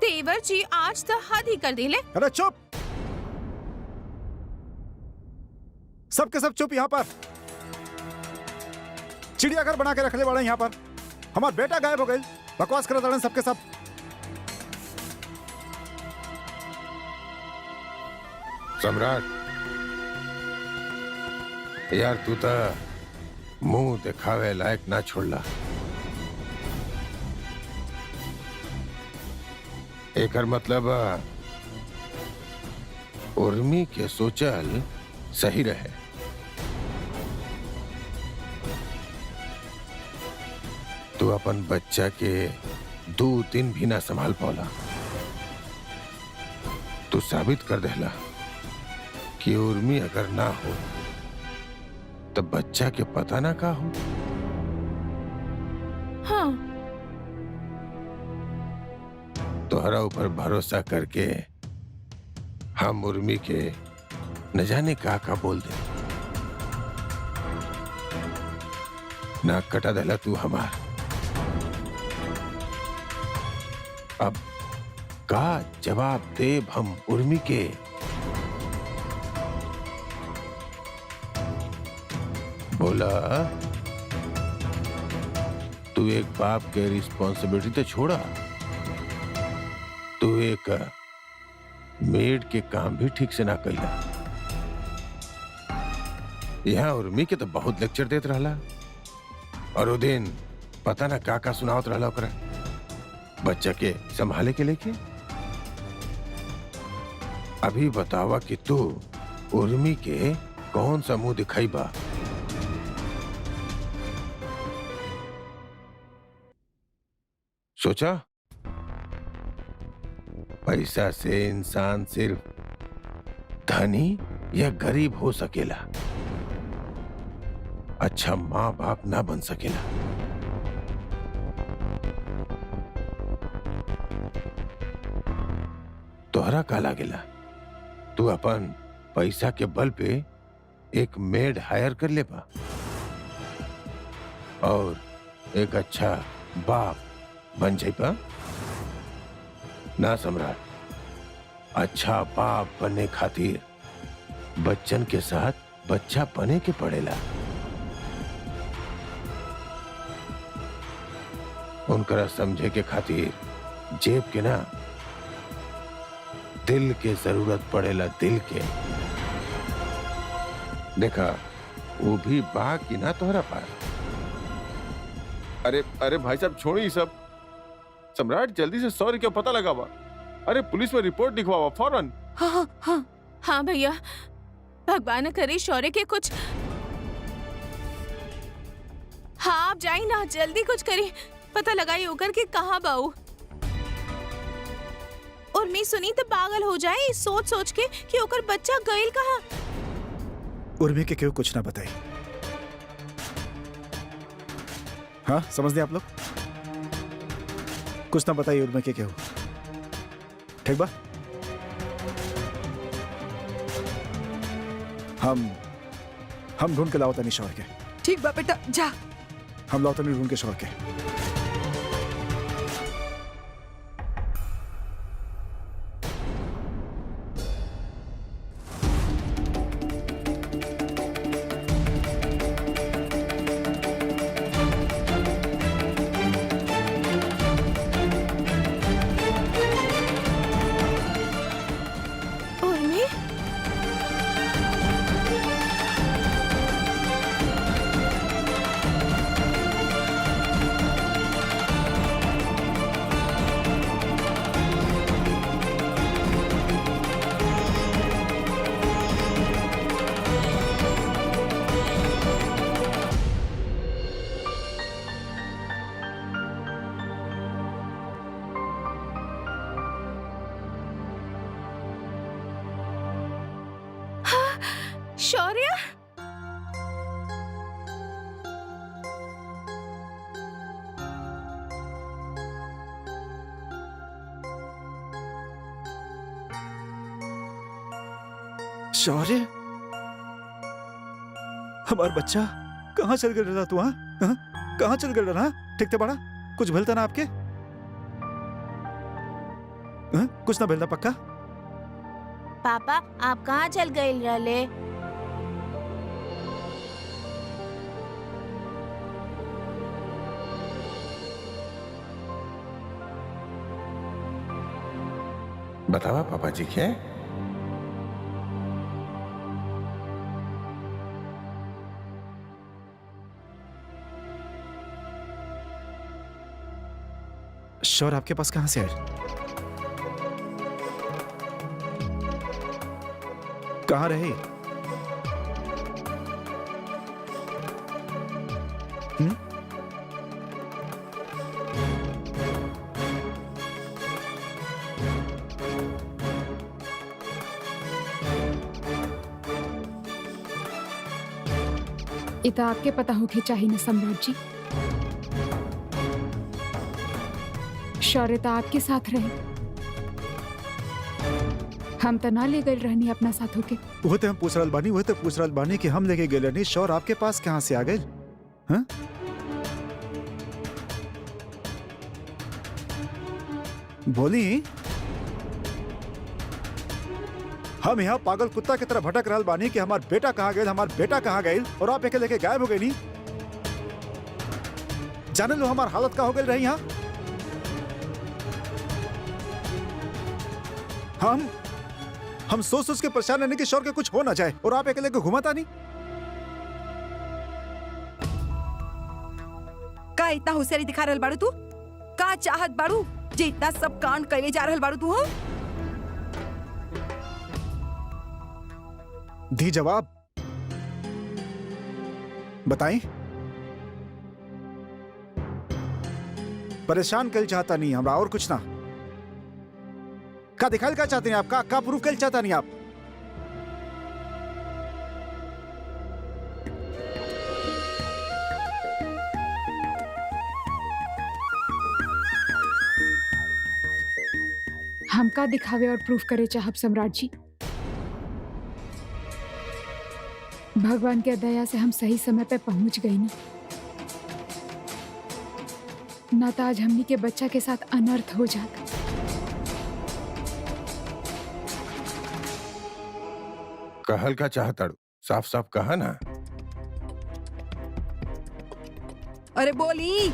देवर जी आज तो हद ही कर दिले। अरे चुप, सबके सब चुप। यहाँ पर चिड़ियाघर बना के रख ले बड़ा। यहाँ पर हमारा बेटा गायब हो गई, बकवास कर रहे सबके सब। सम्राट यार, तू तो मुंह दिखावे लायक ना छोड़ला। एकर मतलब उर्मी के सोचल सही रहे। तू अपन बच्चा के 2 दिन भी ना संभाल पाला। तू साबित कर देला कि उर्मी अगर ना हो तो बच्चा के पता ना का हो। हाँ, तोहरा ऊपर भरोसा करके हम उर्मी के न जाने का बोल दे। नाक कटा देला तू हमार। अब का जवाब देब हम उर्मी के? बोला, तू एक बाप के रिस्पॉन्सिबिलिटी तो छोड़ा, तू एक मेड के काम भी ठीक से ना कैला। यहाँ उर्मी के तो बहुत लेक्चर देत रहला, और वो दिन पता ना का सुनावत रहला ओकरा बच्चा के संभाले के लेके। अभी बतावा कि तू उर्मी के कौन सा मुंह दिखाई बा? सोचा, पैसा से इंसान सिर्फ धनी या गरीब हो सकेला, अच्छा माँ बाप ना बन सकेला। तोहरा का लागेला तू अपन पैसा के बल पे एक मेड हायर कर ले बा और एक अच्छा बाप बन जाइबा? ना सम्राट, अच्छा बाप बनने खातिर बच्चन के साथ बच्चा बने के पड़ेला। उनकरा समझे के खातिर जेब के ना, दिल के जरूरत पड़ेला, दिल के। देखा, वो भी बा कि ना तोहरा पास। अरे भाई साहब, छोड़ी सब। सम्राट, जल्दी से सॉरी क्या पता लगावा। अरे पुलिस में रिपोर्ट लिखवावा फौरन। हाँ भैया, भगवान करे शौर्य के कुछ। हाँ आप जाई ना, जल्दी कुछ करी, पता लगाई होकर कि कहाँ बाऊ। और मैं सुनी तो पागल हो जाए सोच सोच के कि ओकर बच्चा गइल कहाँ। उर्मी के क्यों कुछ ना बताई। हाँ, समझ दिया आप लोग? कुछ ना बताइए उर्मे के क्या हो। ठीक बा, हम ढूंढ के लाओ तनी शौर के। ठीक बा बेटा, जा। हम लाओ तनी ढूंढ के शौर के। उर्मी, शौर्य, शौर्य, हमार बच्चा कहाँ चल गया रहा तू? हाँ, कहाँ चल गया रहा? ठीक थे बड़ा, कुछ भलता ना आपके? कुछ ना भलता पक्का? पापा आप कहाँ चल गए रहले? बतावा पापा जी के। शौर्य आपके पास कहाँ से आए? कहाँ रहे? इतना आपके पता होके चाहिए ना सम्राट जी। शौर्य तो आपके साथ रहे, हम तो ना ले गए रहनी अपना साथ होके। वो तो हम पूछ रहा बानी कि हम लेके गए नहीं। शौर्य आपके पास कहाँ से आ गए? हाँ? बोली, हम यहाँ पागल कुत्ता की तरह भटक रहल बानी कि हमार बेटा कहाँ गए, और आप एके लेके गायब हो गए। नहीं जाने लो हमार हालत का हो गई रही यहाँ। हम सोच के परेशान रहने कि शौर्य के कुछ हो ना जाए, और आप अकेले को घुमाता नहीं। का इतना होशियारी दिखा रहल बाड़ू तू? का चाहत बाड़ू जे इतना सब कांड कैले जा रहल बाड़ू तू? हो दी जवाब, बताएं। परेशान कल चाहता नहीं हमरा, और कुछ ना। का दिखाई क्या चाहते हैं आप? का प्रूफ कल चाहता नहीं आप? हम का दिखावे और प्रूफ करे चाहब सम्राट जी। भगवान के दया से हम सही समय पे पहुंच गए नहीं, ना तो आज हमनी के बच्चा के साथ अनर्थ हो जाता। कहल का चाहताड़ू, साफ साफ कहा ना। अरे बोली।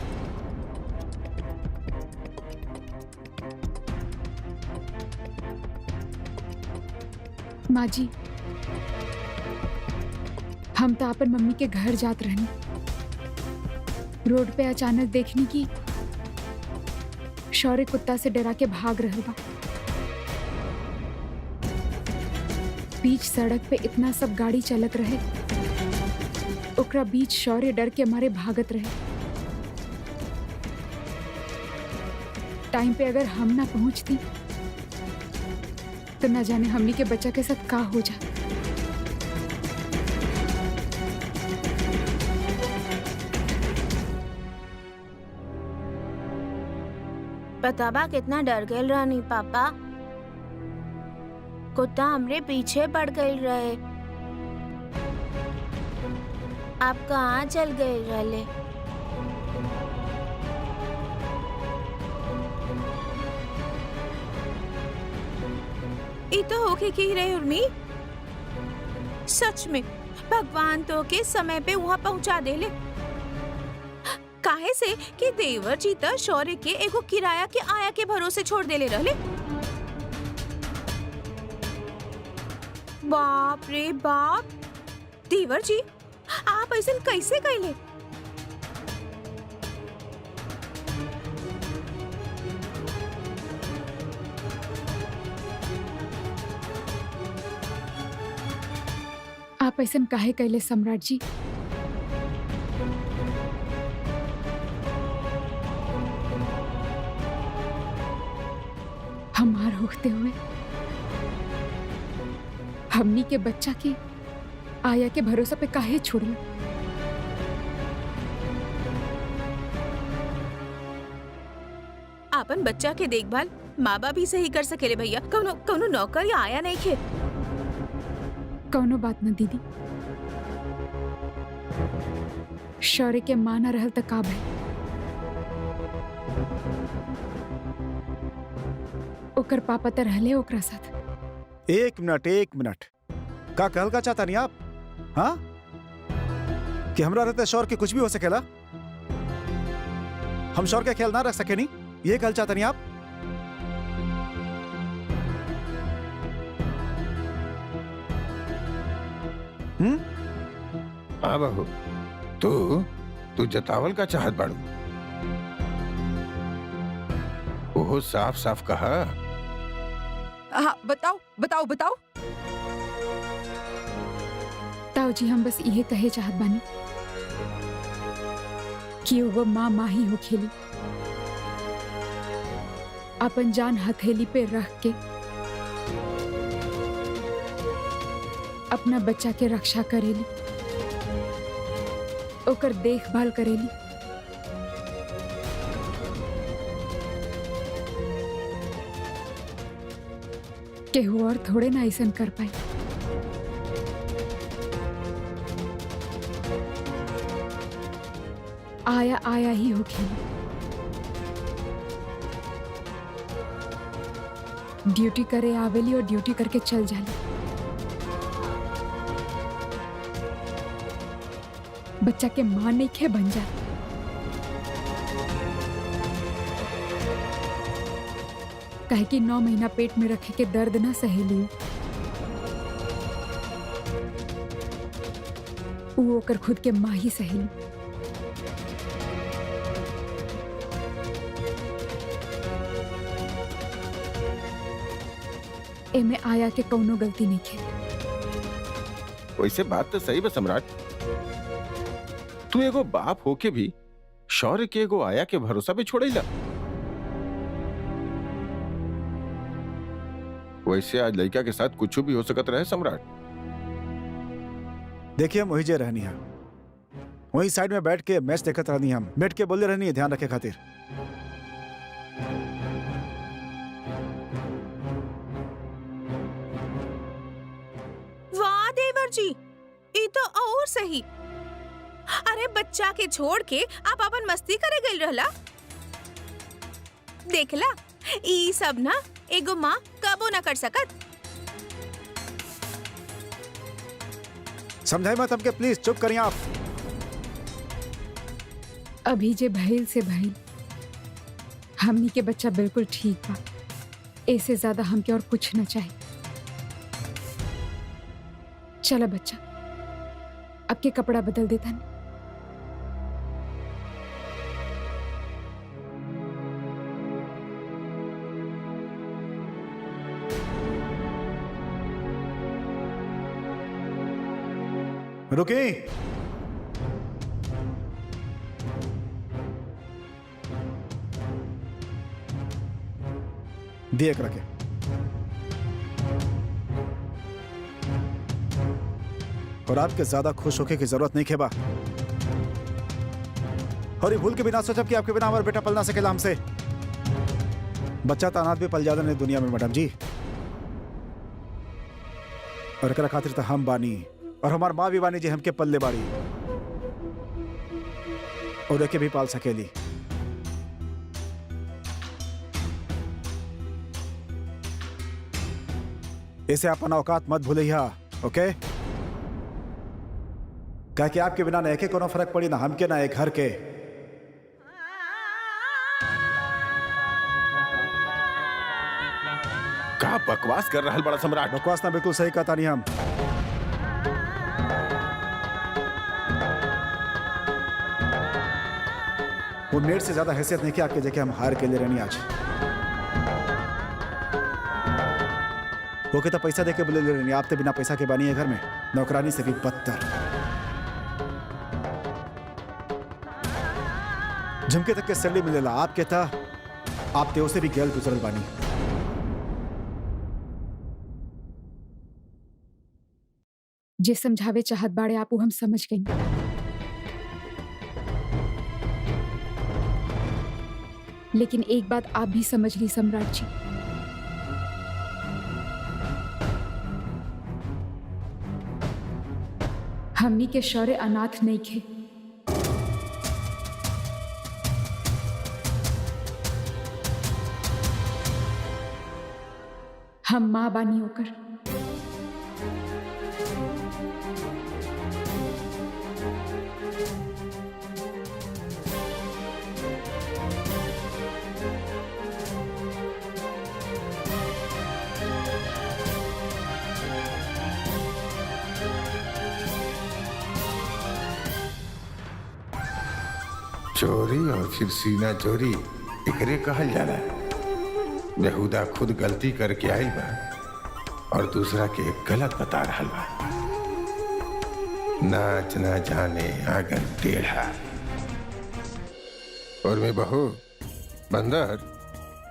माँ जी, हम तो अपन मम्मी के घर जात रहनी, रोड पे अचानक देखनी की शौर्य कुत्ता से डरा के भाग रहा बा। बीच सड़क पे इतना सब गाड़ी चलत रहे, ओकरा बीच शौर्य डर के मारे भागत रहे। टाइम पे अगर हम ना पहुंचती तो न जाने हमनी के बच्चा के साथ का हो जाए। पता बा कितना डर गए रहनी पापा। कुत्ता हमरे पीछे पड़ गए रहे। आप कहाँ चल गए रहले? ई तो होके की रहे उर्मी। सच में भगवान तो के समय पे वहाँ पहुँचा देले। काहे से कि देवर जी त शौर्य के एगो किराया के आया के भरोसे छोड़ देले रहले। बाप रे बाप, देवर जी आप ऐसा कैसे कैले? आप ऐसा काहे कैले सम्राट जी? हमार होते हुए हमनी के बच्चा के आया के भरोसा पे काहे छोड़ल? आपन बच्चा के देखभाल माँ बाप ही सही कर सकेले भैया। कौनो कौनो नौकर या आया नहीं खे। कौनो बात न दीदी, शौर्य के मां न रहल त का भइल? ओकर पापा त रहले ओकरा साथ। एक मिनट का कहल का चाहता नहीं आप? हाँ, कि हमरा रहते शौर के कुछ भी हो सकेला? हम शौर का ख्याल ना रख सके नहीं, ये कहल चाहता नहीं आप? हाँ बहू, तू जतावल का चाहत बाड़ू? ओहो साफ साफ कहा। हाँ, बताओ। ताऊ जी, हम बस यही कहे चाहत बानी कि वो माँ ही हो खेली, अपन जान हथेली पे रख के अपना बच्चा के रक्षा करेली, ओकर देखभाल करेली। केहू और थोड़े ना ऐसन कर पाए। आया ही हो खेली। ड्यूटी करे आवेली और ड्यूटी करके चल जाली। बच्चा के मां नहीं खे बन जा। काहे कि 9 महीना पेट में रखे के दर्द ना सहेली। वो ओकर खुद के मां ही सहेली। एमे आया के कौनो गलती नहीं खे। वैसे बात तो सही बा सम्राट, तू एगो बाप होके भी शौर्य के एगो आया के भरोसा पे छोड़ेला। वैसे आज लड़का के साथ कुछ भी हो सकत रहे सम्राट। देखिए, हम वही जे रहनी है, वही साइड में बैठ के मैच देखत रहनी, हम बैठ के बोले रहनी है ध्यान रखे खातिर। वाह देवर जी, ये तो और सही। अरे बच्चा के छोड़ के आप अपन मस्ती करे गइल रहला। देखला, ई सब ना एगो माँ कबो ना कर सकत। समझाई मत हमके, प्लीज चुप करिए आप। अभी जे भइल से भइल, हमनी के बच्चा बिल्कुल ठीक बा। ऐसे ज्यादा हमके और कुछ न चाहिए। चला बच्चा, अब के कपड़ा बदल देता नहीं। रुकी, दिए एक रखे। और आपके ज्यादा खुश होके की जरूरत नहीं खेबा। और ये भूल के बिना सोचब कि आपके बिना हमारा बेटा पल ना सकेला हमसे। बच्चा तानात भी पल जाता नहीं दुनिया में मैडम जी। और एकरा खातिर तो हम बानी और हमार माँ भी बानी जी हमके पल्ले बाड़ी और एके भी पाल सकेली। इसे अपना औकात मत भूलिया, ओके? क्या कि आपके बिना ना एके कोनो फर्क पड़ी, ना हमके ना एक घर के। का बकवास कर रहा बड़ा सम्राट? बकवास ना बिल्कुल सही कहता नहीं हम। वो मेड से ज्यादा हैसियत नहीं कि आपके जगह हम हार के ले रहनी आज। वो कहता पैसा देके बोले ले रहनी, आप तो बिना पैसा के बानी है घर में, नौकरानी से भी बदतर। झुमके तक के सैलरी मिलेला, आप कहता आप तेओ से भी गैल गुजरल बानी। जे समझावे चाहत बाड़े आपू हम समझ गई, लेकिन एक बात आप भी समझ ली सम्राट जी, हमनी के शौर्य अनाथ नहीं खे। हम माँ बानी होकर चोरी और फिर सीना चोरी एकरे कहल जाला। बेहुदा खुद गलती करके आइल बा और दूसरा के गलत बता रहा बा। नाच ना जाने आंगन टेढ़ा। और मैं बहू बंदर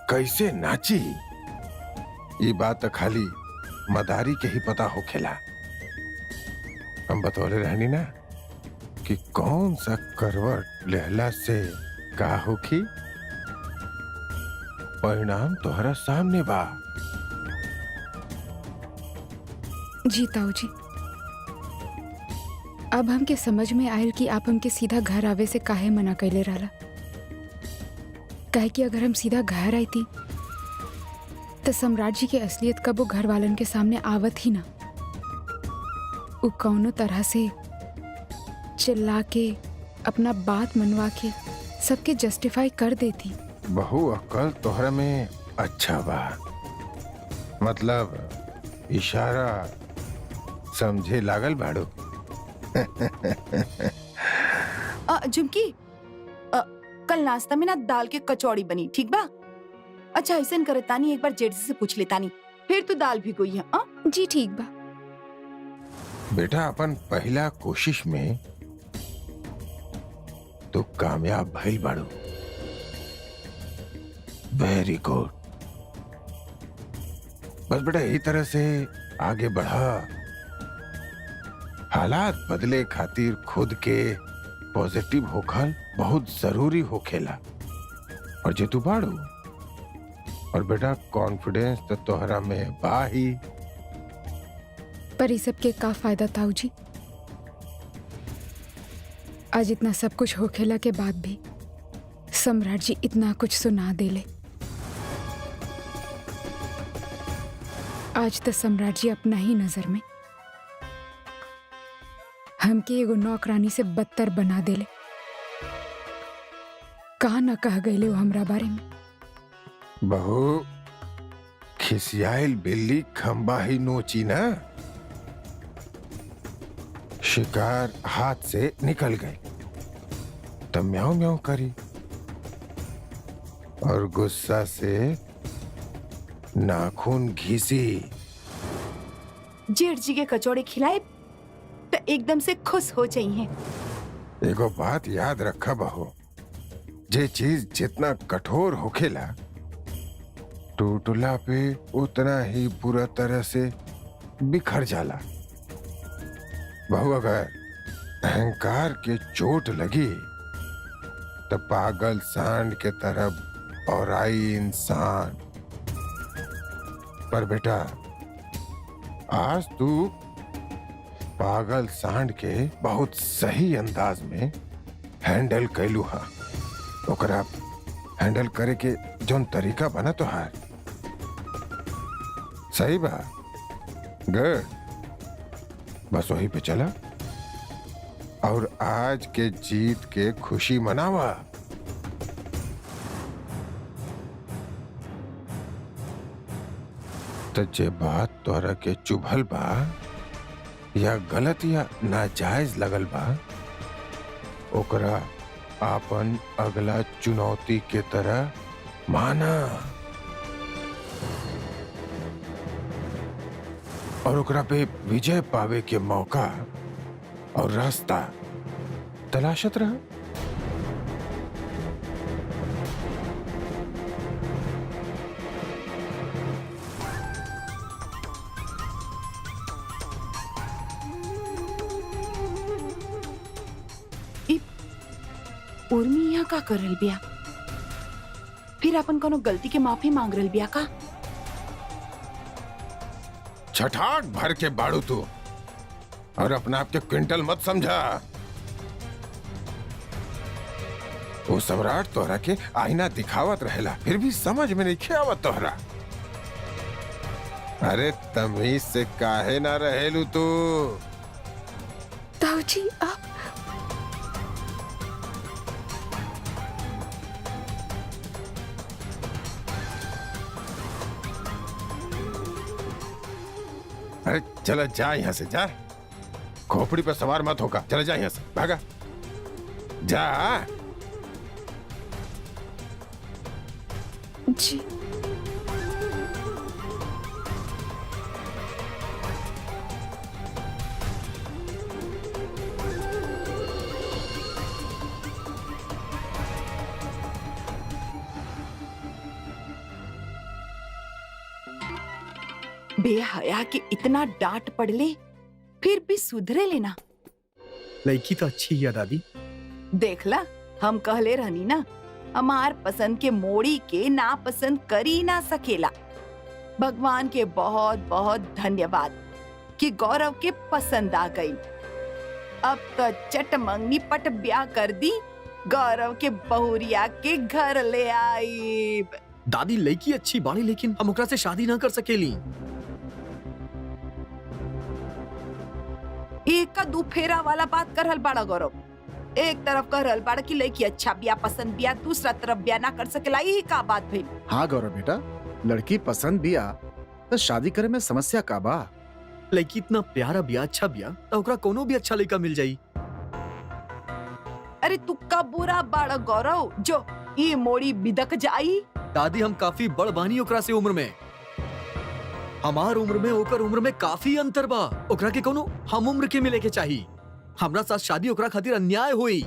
कैसे नाची, ये बात तो खाली मदारी के ही पता हो खेला। हम बतौले रहनी ना कि कौन सा करवट लहला से का होखी, परिणाम तोहरा सामने बा। जी ताऊ जी, अब हमके समझ में आयल कि आप हमके सीधा घर आवे से काहे मना कैले रहला। काहे कि अगर हम सीधा घर आई थी तो सम्राट जी के असलियत कब वो घर वालन के सामने आवत ही ना। वो कौनो तरह से चिल्ला के अपना बात मनवा के सबके जस्टिफाई कर देती। बहु अक्ल तोहरा में अच्छा बा, मतलब इशारा समझे लागल बाड़ू। झुमकी, कल नाश्ता में ना दाल के कचौड़ी बनी, ठीक बा? अच्छा ऐसा करे तानी, एक बार जेठ से पूछ ले तानी, फिर तू दाल भिगोई है। जी ठीक बा। बेटा अपन पहला कोशिश में तो कामयाब भइल बाड़ू, वेरी गुड। बस बेटा यही तरह से आगे बढ़ा। हालात बदले खातिर खुद के पॉजिटिव होखल बहुत जरूरी होखेला, और जे तू बाड़ू। और बेटा कॉन्फिडेंस तो तोहरा में बा ही। पर इस सब के का फायदा ताऊ जी? आज इतना सब कुछ होखेला के बाद भी सम्राट जी इतना कुछ सुना देले। आज तो सम्राट जी अपना ही नजर में हमके एगो नौकरानी से बदतर बना देले। कहा ना कह गईले वो हमरा बारे में। बहू खिसियाइल बिल्ली खंबा ही नोची ना। शिकार हाथ से निकल गई तो म्याऊं म्याऊं करी, और गुस्सा से नाखून घिसी। जेठ जी के कचौड़े खिलाए तो एकदम से खुश हो जाइए। एगो बात याद रखा बहू, जे चीज जितना कठोर होखेला टूटला पे उतना ही बुरा तरह से बिखर जाला। बहू अगर अहंकार के चोट लगी तो पागल सांड के तरह और आई इंसान। पर बेटा आज तू पागल सांड के बहुत सही अंदाज में हैंडल कैलू हा। ओकरा हैंडल करे के जोन तरीका बना तो हार सही बा। गुड, बस वही पे चला और आज के जीत के खुशी मनावा। तो जे बात तोरा के चुभल बा या गलत या नाजायज लगल बा ओकरा आपन अगला चुनौती के तरह माना और ओकरा पे विजय पावे के मौका और रास्ता तलाशत रहा। उर्मी यहाँ का करल बिया? फिर अपन कोनो गलती के माफी मांग रहल बिया का? छठाक भर के बाड़ू तू और अपने आप के क्विंटल मत समझा। वो सम्राट तोहरा के आईना दिखावत रहेला फिर भी समझ में नहीं आवत तोहरा। अरे तमीज से काहे ना रहेलू तू? ताऊजी आप अरे चला जा यहाँ से जा, खोपड़ी पर सवार मत होगा। चला जा यहाँ से, भागा जा। जी बेहया के इतना डांट पड़ले फिर भी सुधरे लेना। लड़की तो अच्छी है दादी। देखला हम कहले रहनी ना, हमार पसंद के मोड़ी के ना पसंद करी ना सकेला। भगवान के बहुत बहुत धन्यवाद कि गौरव के पसंद आ गई। अब तो चट मंगनी पट ब्याह कर दी, गौरव के बहुरिया के घर ले आई। दादी लड़की अच्छी बाड़ी लेकिन हम ओकरा से शादी ना कर सकेली। एक का दू फेरा वाला बात कर रहल बाड़ा गौरव। एक तरफ कह रहल बाड़ा कि लड़की अच्छा बिया पसंद बिया, दूसरा तरफ बिया ना कर सकेला। यही का बात भइल? हाँ गौरव बेटा, लड़की पसंद बिया तो शादी करे में समस्या का बा? लड़की इतना प्यारा बिया, अच्छा बिया तो ओकरा कोनो भी अच्छा लड़का मिल जाई। अरे तू का बुरा बाड़ा गौरव जो ये मोड़ी बिदक जाई। दादी हम काफी बड़ बानी ओकरा से उम्र में। हमार उम्र में ओकर उम्र में काफी अंतर बा। ओकरा के कोनो हम उम्र के मिले के चाहिए। हमरा साथ शादी ओकरा खातिर अन्याय हुई।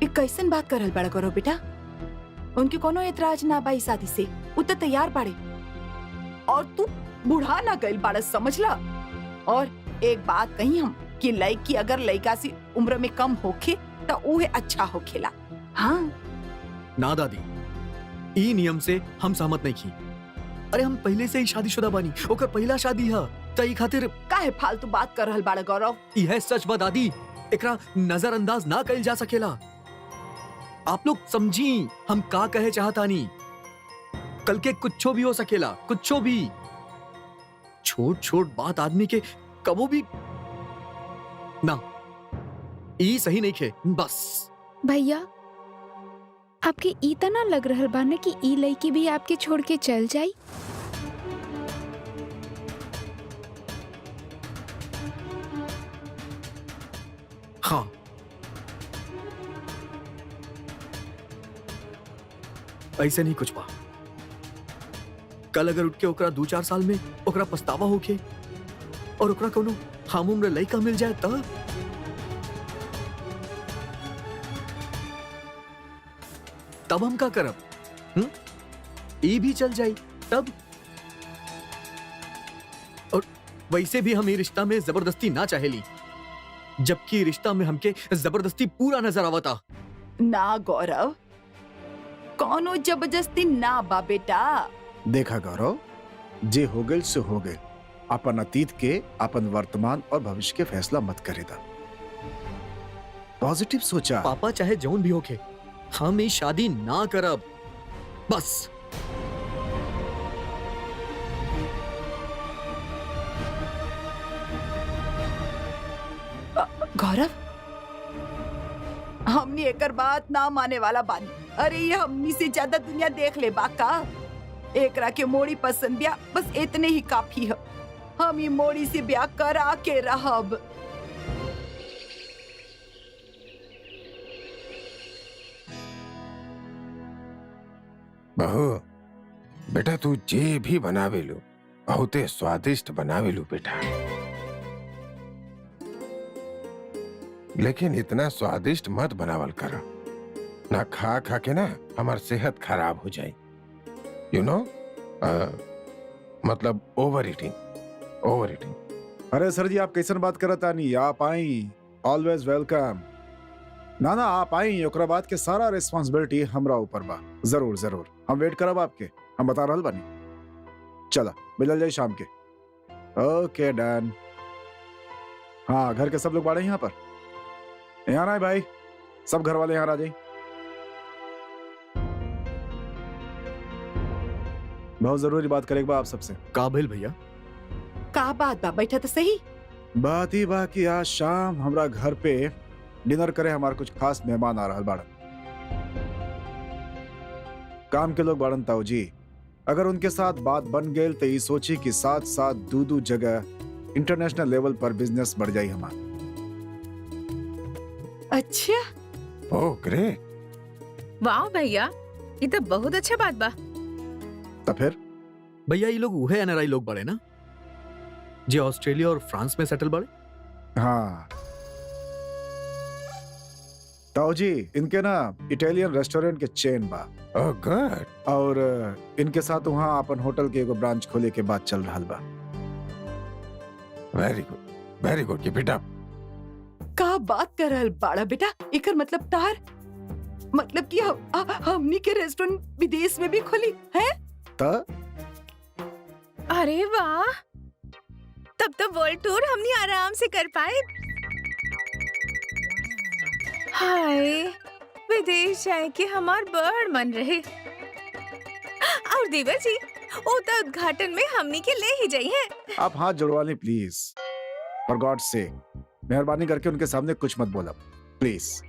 ये कैसन बात कर रहल बाड़ा गौरव बेटा? उनके कोनो एतराज ना बाई शादी से, उ तो तैयार बाड़े। और तू बुढ़ा ना गइल बाड़ा, समझला। और एक बात कही हम कि लड़की अगर लड़का से उम्र में कम होखे तो उहे अच्छा होखेला। हाँ ना दादी, ई नियम से हम सहमत नहीं की। अरे हम पहले से ही शादीशुदा बानी, ओकर पहला शादी है तई खातिर काहे फालतू बात कर रहल बाड़ा गौरव? यह सच बा दादी, एकरा नजरअंदाज ना कइल जा सकेला। आप लोग समझी हम का कहे चाहतानी। कल के कुछो भी हो सकेला, कुछो भी। छोट छोट बात आदमी के कबो भी ना, ई सही नहीं खे। बस भैया आपके ई तना लग रहल बा ना कि ई लड़की भी आपके छोड़ के चल जाई। हाँ, ऐसे नहीं कुछ बा। कल अगर उठ के ओकरा 2-4 साल में ओकरा पछतावा होके और ओकरा कोनो हम उम्र लड़का मिल जाए तब हम का करब? ई भी चल जाई तब। और वैसे भी हम ये रिश्ता में जबरदस्ती ना चाहेली, जबकि रिश्ता में हमके जबरदस्ती पूरा नजर आवता। ना गौरव, कौनो जबरदस्ती ना बा बेटा। देखा गौरव, जे हो गए सो हो गए। अपन अतीत के, अपन वर्तमान और भविष्य के फैसला मत करेदा। पॉजिटिव सोचा। पापा चाहे जौन भी होके, हम ये शादी ना करब, बस। गौरव, हमनी एकर बात ना माने वाला बानी। अरे ये हमनी से ज्यादा दुनिया देख ले बाका। एकरा के मोड़ी पसंद बिया, बस इतने ही काफी है। हम ये मोड़ी से ब्याह करा के रहब। बहू, बेटा तू जे भी बनावेलू बहुते स्वादिष्ट बनावेलू बेटा, लेकिन इतना स्वादिष्ट मत बनावल कर, ना खा खा के ना हमार सेहत खराब हो जाए। यू नो, मतलब ओवर ईटिंग, ओवर ईटिंग। अरे सर जी, आप कैसन बात करत तानी? आप आई, ऑलवेज वेलकम। ना ना, आप आई, ओकरा बात के सारा रिस्पांसिबिलिटी हमरा ऊपर बा। जरूर जरूर, हम वेट करब आपके, हम बता रहल बानी। चला मिलल जाए शाम के। ओके डन। हाँ, घर के सब लोग बाड़े यहाँ पर? यहाँ ना भाई, सब घर वाले यहाँ आ जाए। बहुत जरूरी बात करेगा आप सबसे। काबिल भैया, का बात बा? बैठा तो सही। बात ही बा कि आज शाम हमरा घर पे डिनर करे हमारे कुछ खास मेहमान आ रहल बाड़न। काम के लोग बाड़न ताऊ जी। अगर उनके साथ बात बन गई तो ये सोची कि साथ साथ दू जगह इंटरनेशनल लेवल पर बिजनेस बढ़ जाये हमारा। अच्छा, ओह ग्रेट। वाह भैया, ये तो बहुत अच्छा बात बा। तो फिर भैया ये लोग वह एनआरआई लोग बड़े ना, जे ऑस्ट्रेलिया और फ्रांस में सेटल बड़े। हाँ ताऊ जी, इनके ना इटालियन रेस्टोरेंट के चेन बा। Oh good. और इनके साथ वहाँ अपन होटल के एगो ब्रांच खोले के बात चल रहा बा। Very good, very good. Keep it up. का बात कर रहल बाड़ा बेटा? एकर मतलब तार मतलब कि हमनी के रेस्टोरेंट विदेश में भी खुली है? अरे वाह, तब तो वर्ल्ड टूर हमने आराम से कर पाए। हाय, विदेश जाए के हमार बड़ मन रहे। और देवर जी, वो तो उद्घाटन में हमनी के ले ही जाई है। आप हाथ जुड़वा लें प्लीज, फॉर गॉड से। मेहरबानी करके उनके सामने कुछ मत बोला प्लीज।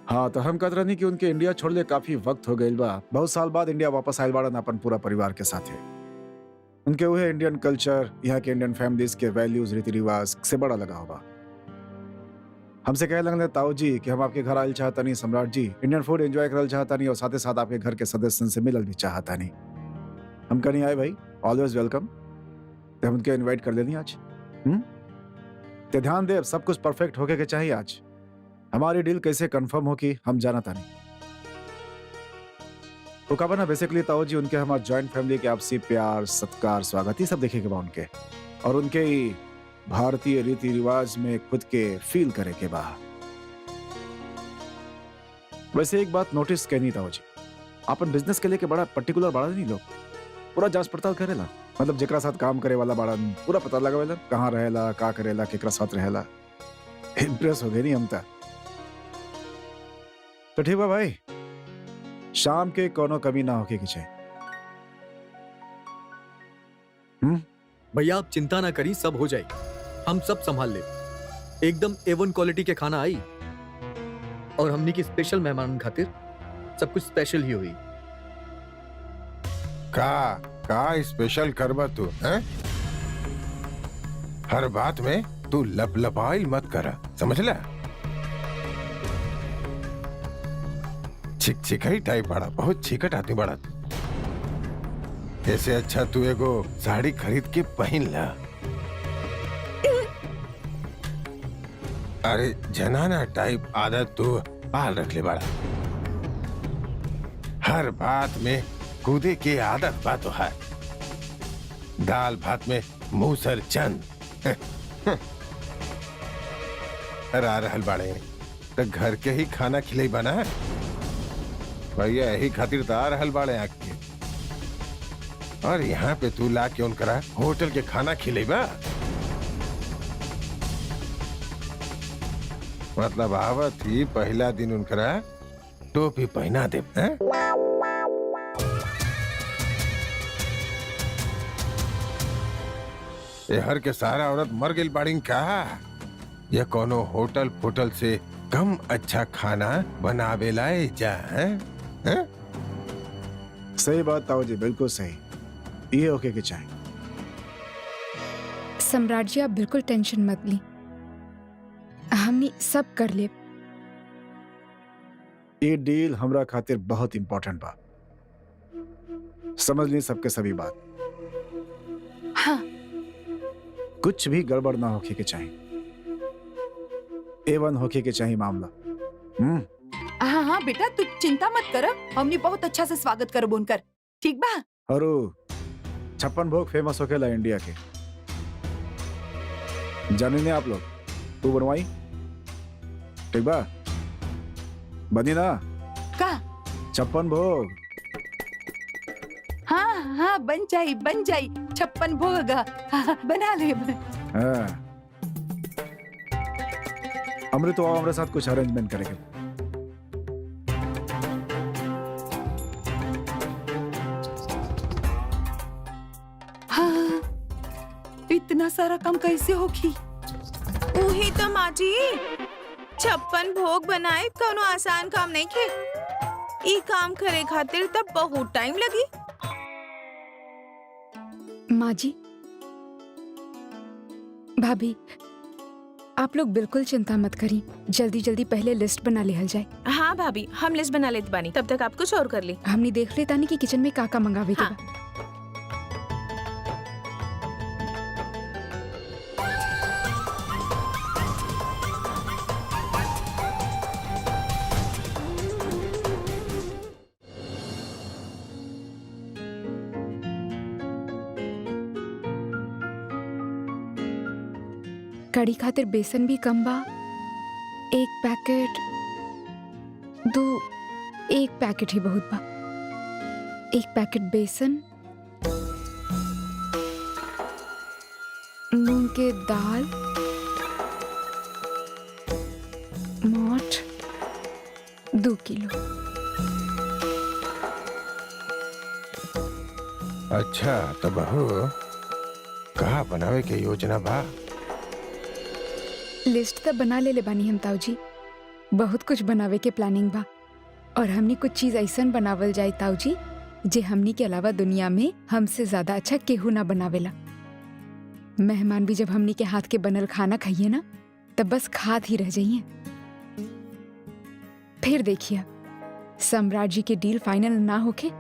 हाँ, तो हम कहते रहनी कि उनके इंडिया छोड़ले काफी वक्त हो गई बा। बहुत साल बाद इंडिया वापस आयल बाड़न अपन पूरा परिवार के साथ है। उनके वह इंडियन कल्चर, यहाँ के इंडियन फैमिलीज के वैल्यूज, रीति रिवाज से बड़ा लगा होगा। हमसे कह लगने ताऊ जी कि हम आपके घर आयल चाहता नहीं सम्राट जी, इंडियन फूड एंजॉय करल चाहता नहीं और साथ ही साथ आपके घर के सदस्यों से मिलल भी चाहता नहीं। हम कहीं आए भाई, ऑलवेज वेलकम। तो हम उनके इनवाइट कर लेनी आज। तो ध्यान दे, सब कुछ परफेक्ट होके के चाहिए आज। हमारी डील कैसे कंफर्म हो कि हम जाना था नहीं। तो कहा ना, बेसिकली ताऊ जी उनके हमारे जॉइंट फैमिली के आपसी प्यार, सत्कार, स्वागत ही सब देखेंगे बा उनके, और उनके ही भारतीय रीति रिवाज में खुद के फील करे के बा। वैसे एक बात नोटिस करनी ताऊ जी, अपन बिजनेस के लिए के बड़ा पर्टिकुलर बाड़ा नहीं लोग, पूरा जांच पड़ताल करेला। मतलब जेकरा साथ काम करे वाला बाड़ा पूरा पता लगावेला, कहाँ रहेला, का करेला, केकरा साथ रहेला। इम्प्रेस हो गई नहीं हम तो ठीक बा भाई, शाम के कोनो कमी ना होके की चाहिए। भैया आप चिंता ना करी, सब हो जाए, हम सब संभाल ले। एकदम A1 क्वालिटी के खाना आई, और हमनी की स्पेशल मेहमान खातिर सब कुछ स्पेशल ही हुई। का स्पेशल करबा तू हैं? हर बात में तू लपलपाइल मत करा, समझ ले। चिकचिकाई टाइप बड़ा, बहुत चिकट आती बड़ा। ऐसे अच्छा तू एगो साड़ी खरीद के पहन ला। अरे जनाना टाइप आदत तू पाल रख ले बड़ा। हर बात में कूदे के आदत बात तो है। दाल भात में मूसर चंद रा रहल बाड़े। तो घर के ही खाना खिलाई बना भैया, यही खातिर तो आ रहल बाड़े आँख के। और यहाँ पे तू ला के उनकरा होटल के खाना खिलेबा, मतलब आवत ही पहला दिन उनकरा टोपी पहना दे। हर के सारा औरत मर गई बाड़ीन का, ये कोनो होटल फोटल से कम अच्छा खाना बनावे लाए जा है? सही बात ताऊ जी, बिल्कुल सही। ये ओके की चाय। सम्राट जी आप बिल्कुल टेंशन मत ली, हमने सब कर ले। ये डील हमरा खातिर बहुत इंपॉर्टेंट बा, समझ ली सबके सभी बात। हाँ कुछ भी गड़बड़ ना होके के चाहिए, A1 होके के चाहिए मामला। हाँ हाँ बेटा, तू चिंता मत कर, हमने बहुत अच्छा से स्वागत करब उनकर, ठीक बा? और 56 भोग फेमस होकेला इंडिया के, जाने नहीं आप लोग? तू बनवाई, ठीक बा? बनी ना का? 56 भोग। हाँ हाँ बन जाई 56 भोग। हाँ, बना ले। हाँ। अमृत आओ, हमारे साथ कुछ अरेंजमेंट करेंगे। हाँ, इतना सारा काम कैसे होगी? वही तो माँ जी, 56 भोग बनाए कोनो आसान काम नहीं खे। ई काम करे खातिर तब बहुत टाइम लगी। माँ जी, भाभी, आप लोग बिल्कुल चिंता मत करी, जल्दी जल्दी पहले लिस्ट बना लिहल जाए। हाँ भाभी, हम लिस्ट बना लेते बानी, तब तक आप कुछ और कर ली। हमने देख ले तानी कि किचन में का मंगावे के हाँ। बा। कड़ी खातिर बेसन भी कम बा, एक पैकेट ही बहुत बा। एक पैकेट बेसन, मूंग के दाल, मोठ 2 किलो। अच्छा तो बहू, कहा बनावे के योजना बा? लिस्ट तो बना ले बानी हम ताऊ जी, बहुत कुछ बनावे के प्लानिंग बा। और हमनी कुछ चीज ऐसन बनावल जाए ताऊ जी, जे हमनी के अलावा दुनिया में हमसे ज्यादा अच्छा केहू ना बनावेला। मेहमान भी जब हमनी के हाथ के बनल खाना खाइए ना, तब बस खात ही रह जाइए। फिर देखिए, सम्राट जी के डील फाइनल ना होके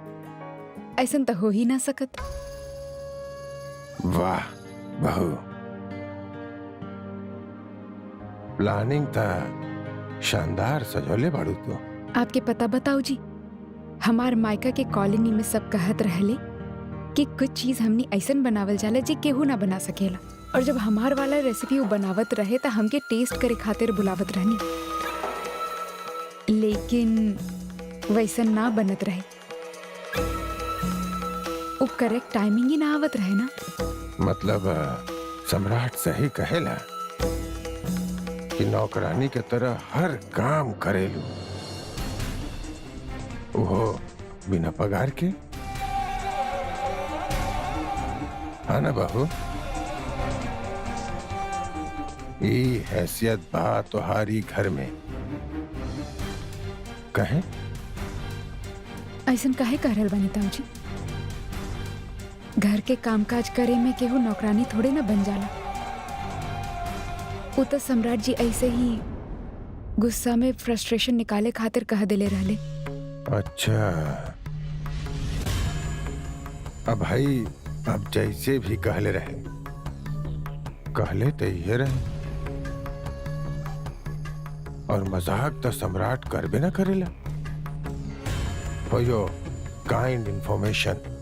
ऐसन तो हो ही ना सकत। वाह बहू, प्लानिंग था शानदार सजोले बाड़ू तो। आपके पता बताओ जी, हमार मायका के कॉलोनी में सब कहत रहले कि कुछ चीज हमनी ऐसन बनावल जाला जे केहू ना बना सकेला। और जब हमार वाला रेसिपी वो बनावत रहे तो हमके टेस्ट करे खातिर बुलावत रहनी, लेकिन वैसन ना बनत रहे। वो करेक्ट टाइमिंग ही ना आवत रहे ना। मतलब सम्राट सही कहेला कि नौकरानी के तरह हर काम करेलू, वो बिना पगार के। हाँ ना बहू, ये हैसियत बा तोहारी घर में, कहे ऐसन काहे कह रहल बानी ताऊ जी? घर के कामकाज करे में केहू नौकरानी थोड़े ना बन जाला। वो तो सम्राट जी ऐसे ही गुस्सा में फ्रस्ट्रेशन निकाले खातिर कह देले रहले। अच्छा, अब भाई अब जैसे भी कहले रहे, कहले तो ये रहे। और मजाक तो सम्राट कर भी ना करेला। For your kind information.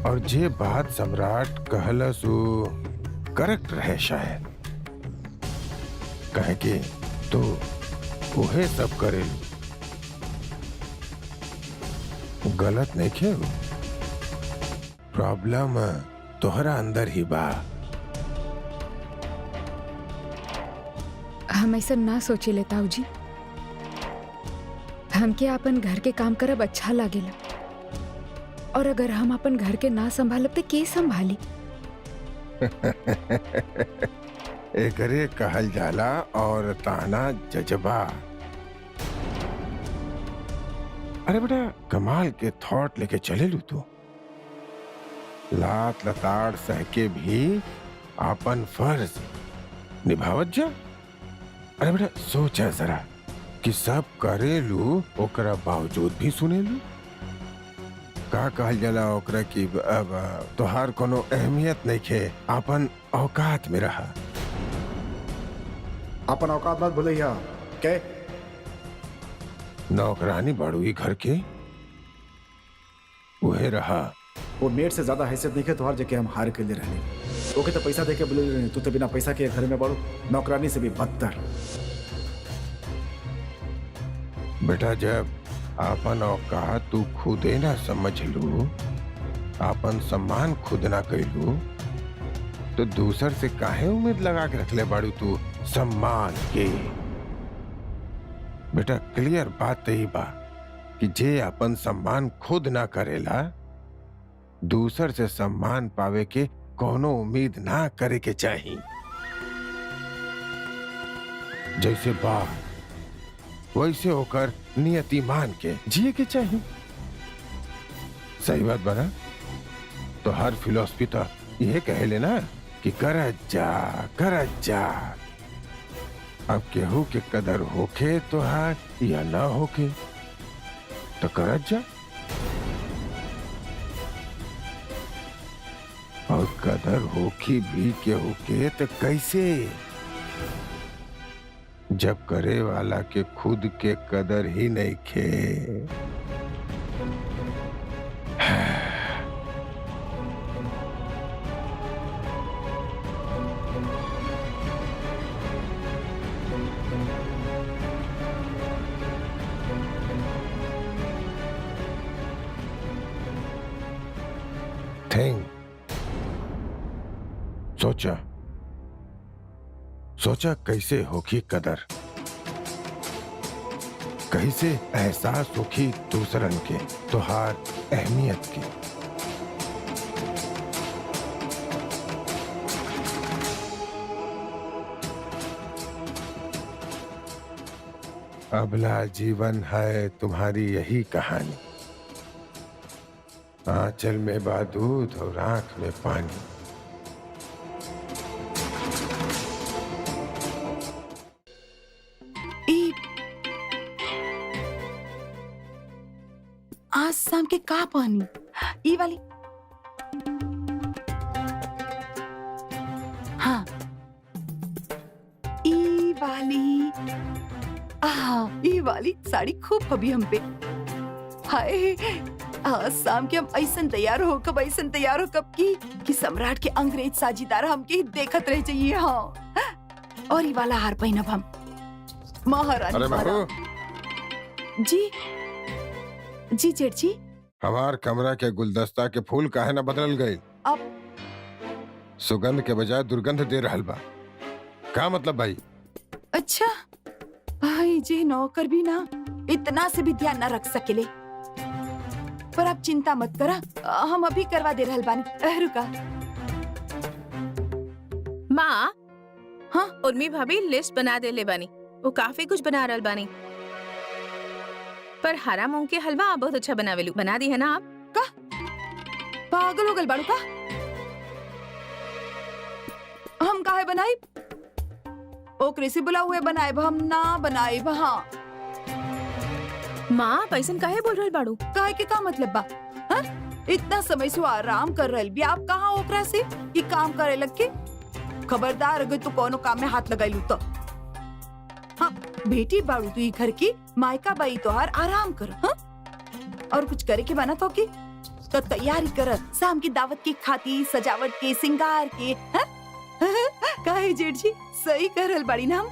और जे बात सम्राट कहलस वो करेक्ट रहे शायद। कहे कि तू उहे सब करे गलत नहीं खे। प्रॉब्लम तोहरा अंदर ही बा। हम ऐसा ना सोचे ले ताऊ जी। हमके अपन घर के काम करब अच्छा लागेला, और अगर हम अपन घर के ना संभालब तो के संभाली? एकरे कहल जाला और ताना जज्बा। अरे बेटा, कमाल के थॉट लेके चले लू तू। लात लताड़ सह के भी आपन फर्ज निभावत जा। अरे बेटा, सोचा जरा कि सब करेलू ओकरा बावजूद भी सुनेलू। का कहल जाला ओकरा कि अब तोहार कोनो अहमियत नहीं खे, आपन औकात में रहा। अपन औकात मत भूलिया। के नौकरानी बाड़ुई घर के उहे रहा। वो मेड से ज्यादा हैसियत नहीं है तोहार, जके हम हार के लिए रहने। ओके तो पैसा दे के बोले रहने, तू तो बिना पैसा के घर में बाड़ू, नौकरानी से भी बदतर। बेटा, जब आपन औकात तू खुदे ना समझ लू, आपन सम्मान खुद ना कैलू, तो दूसर से काहे उम्मीद लगा के रखले बाड़ू तू सम्मान के? बेटा, क्लियर बात तो ही बा कि जे अपन सम्मान खुद ना करेला, दूसर से सम्मान पावे के कोनो उम्मीद ना करे के चाहिए। जैसे बा वैसे होकर नियति मान के जिए के चाहिए। सही बात बना। तो हर फिलॉसफी तो यह कहे लेना कि करत जा। अब केहू के कदर होके तो हार या ना होके तो करत जा, और कदर होकी भी केहू के तो कैसे, जब करे वाला के खुद के कदर ही नहीं खे। सोचा कैसे होगी कदर, कैसे एहसास होगी दूसरन के तोहार अहमियत की। अबला जीवन है तुम्हारी यही कहानी। आंचल में बादूद और आंख में पानी। आज शाम के का पानी ई वाली। हाँ, ई वाली। ई वाली साड़ी खूब कभी हम पे। हाय, आज शाम के हम ऐसन तैयार हो कब कि सम्राट के अंग्रेज साझीदार हमके देखत रह जाइए। हाँ, और ई वाला हार पहनब हम महारानी। अरे बाबू जी जेठ जी। हमार कमरा के गुलदस्ता के फूल काहे ना बदल गए? अब सुगंध के बजाय दुर्गंध दे रहल बा। का मतलब भाई? अच्छा भाई जी, नौकर भी ना इतना से भी ध्यान न रख सकेले। पर आप चिंता मत करा, हम अभी करवा दे रहल बानी। रुका। माँ, हाँ उर्मी भाभी लिस्ट बना दे ले बानी। वो काफी कुछ बना रहल बानी, पर हरा मूंग के हलवा बहुत अच्छा बनावेलू। बना दी है ना आप? का पागल हो गल बाड़ू का? हम काहे बनाई? ओकरे से बुला हुए बनाए, हम ना बनाए। हाँ माँ, पैसन काहे बोल रहल बाड़ू? काहे के का मतलब बा? हा? इतना समय से आराम कर रहल भी आप कहाँ ओकरा से कि काम करे लग के? खबरदार अगर तू कोनो काम में हाथ लगाई लू तो। हाँ, बेटी बाड़ू तू घर की मायका बाई तोहार, आराम कर। हाँ? और कुछ करे के बना तो की तो तैयारी कर शाम की दावत की खाती, सजावट के, सिंगार के। हाँ? काहे जेठ जी, सही कर रहल बाड़ी ना हम?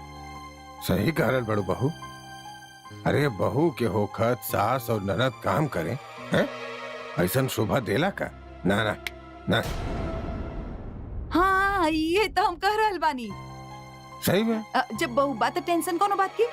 सही कह रहल बड़ू बहू। अरे बहू के होखत सास और ननद काम करे हैं, ऐसन शोभा देला का? ना ना ना, हाँ ये तो हम कह रहल बानी। सही में जब बहू बात टेंशन कोनो बात की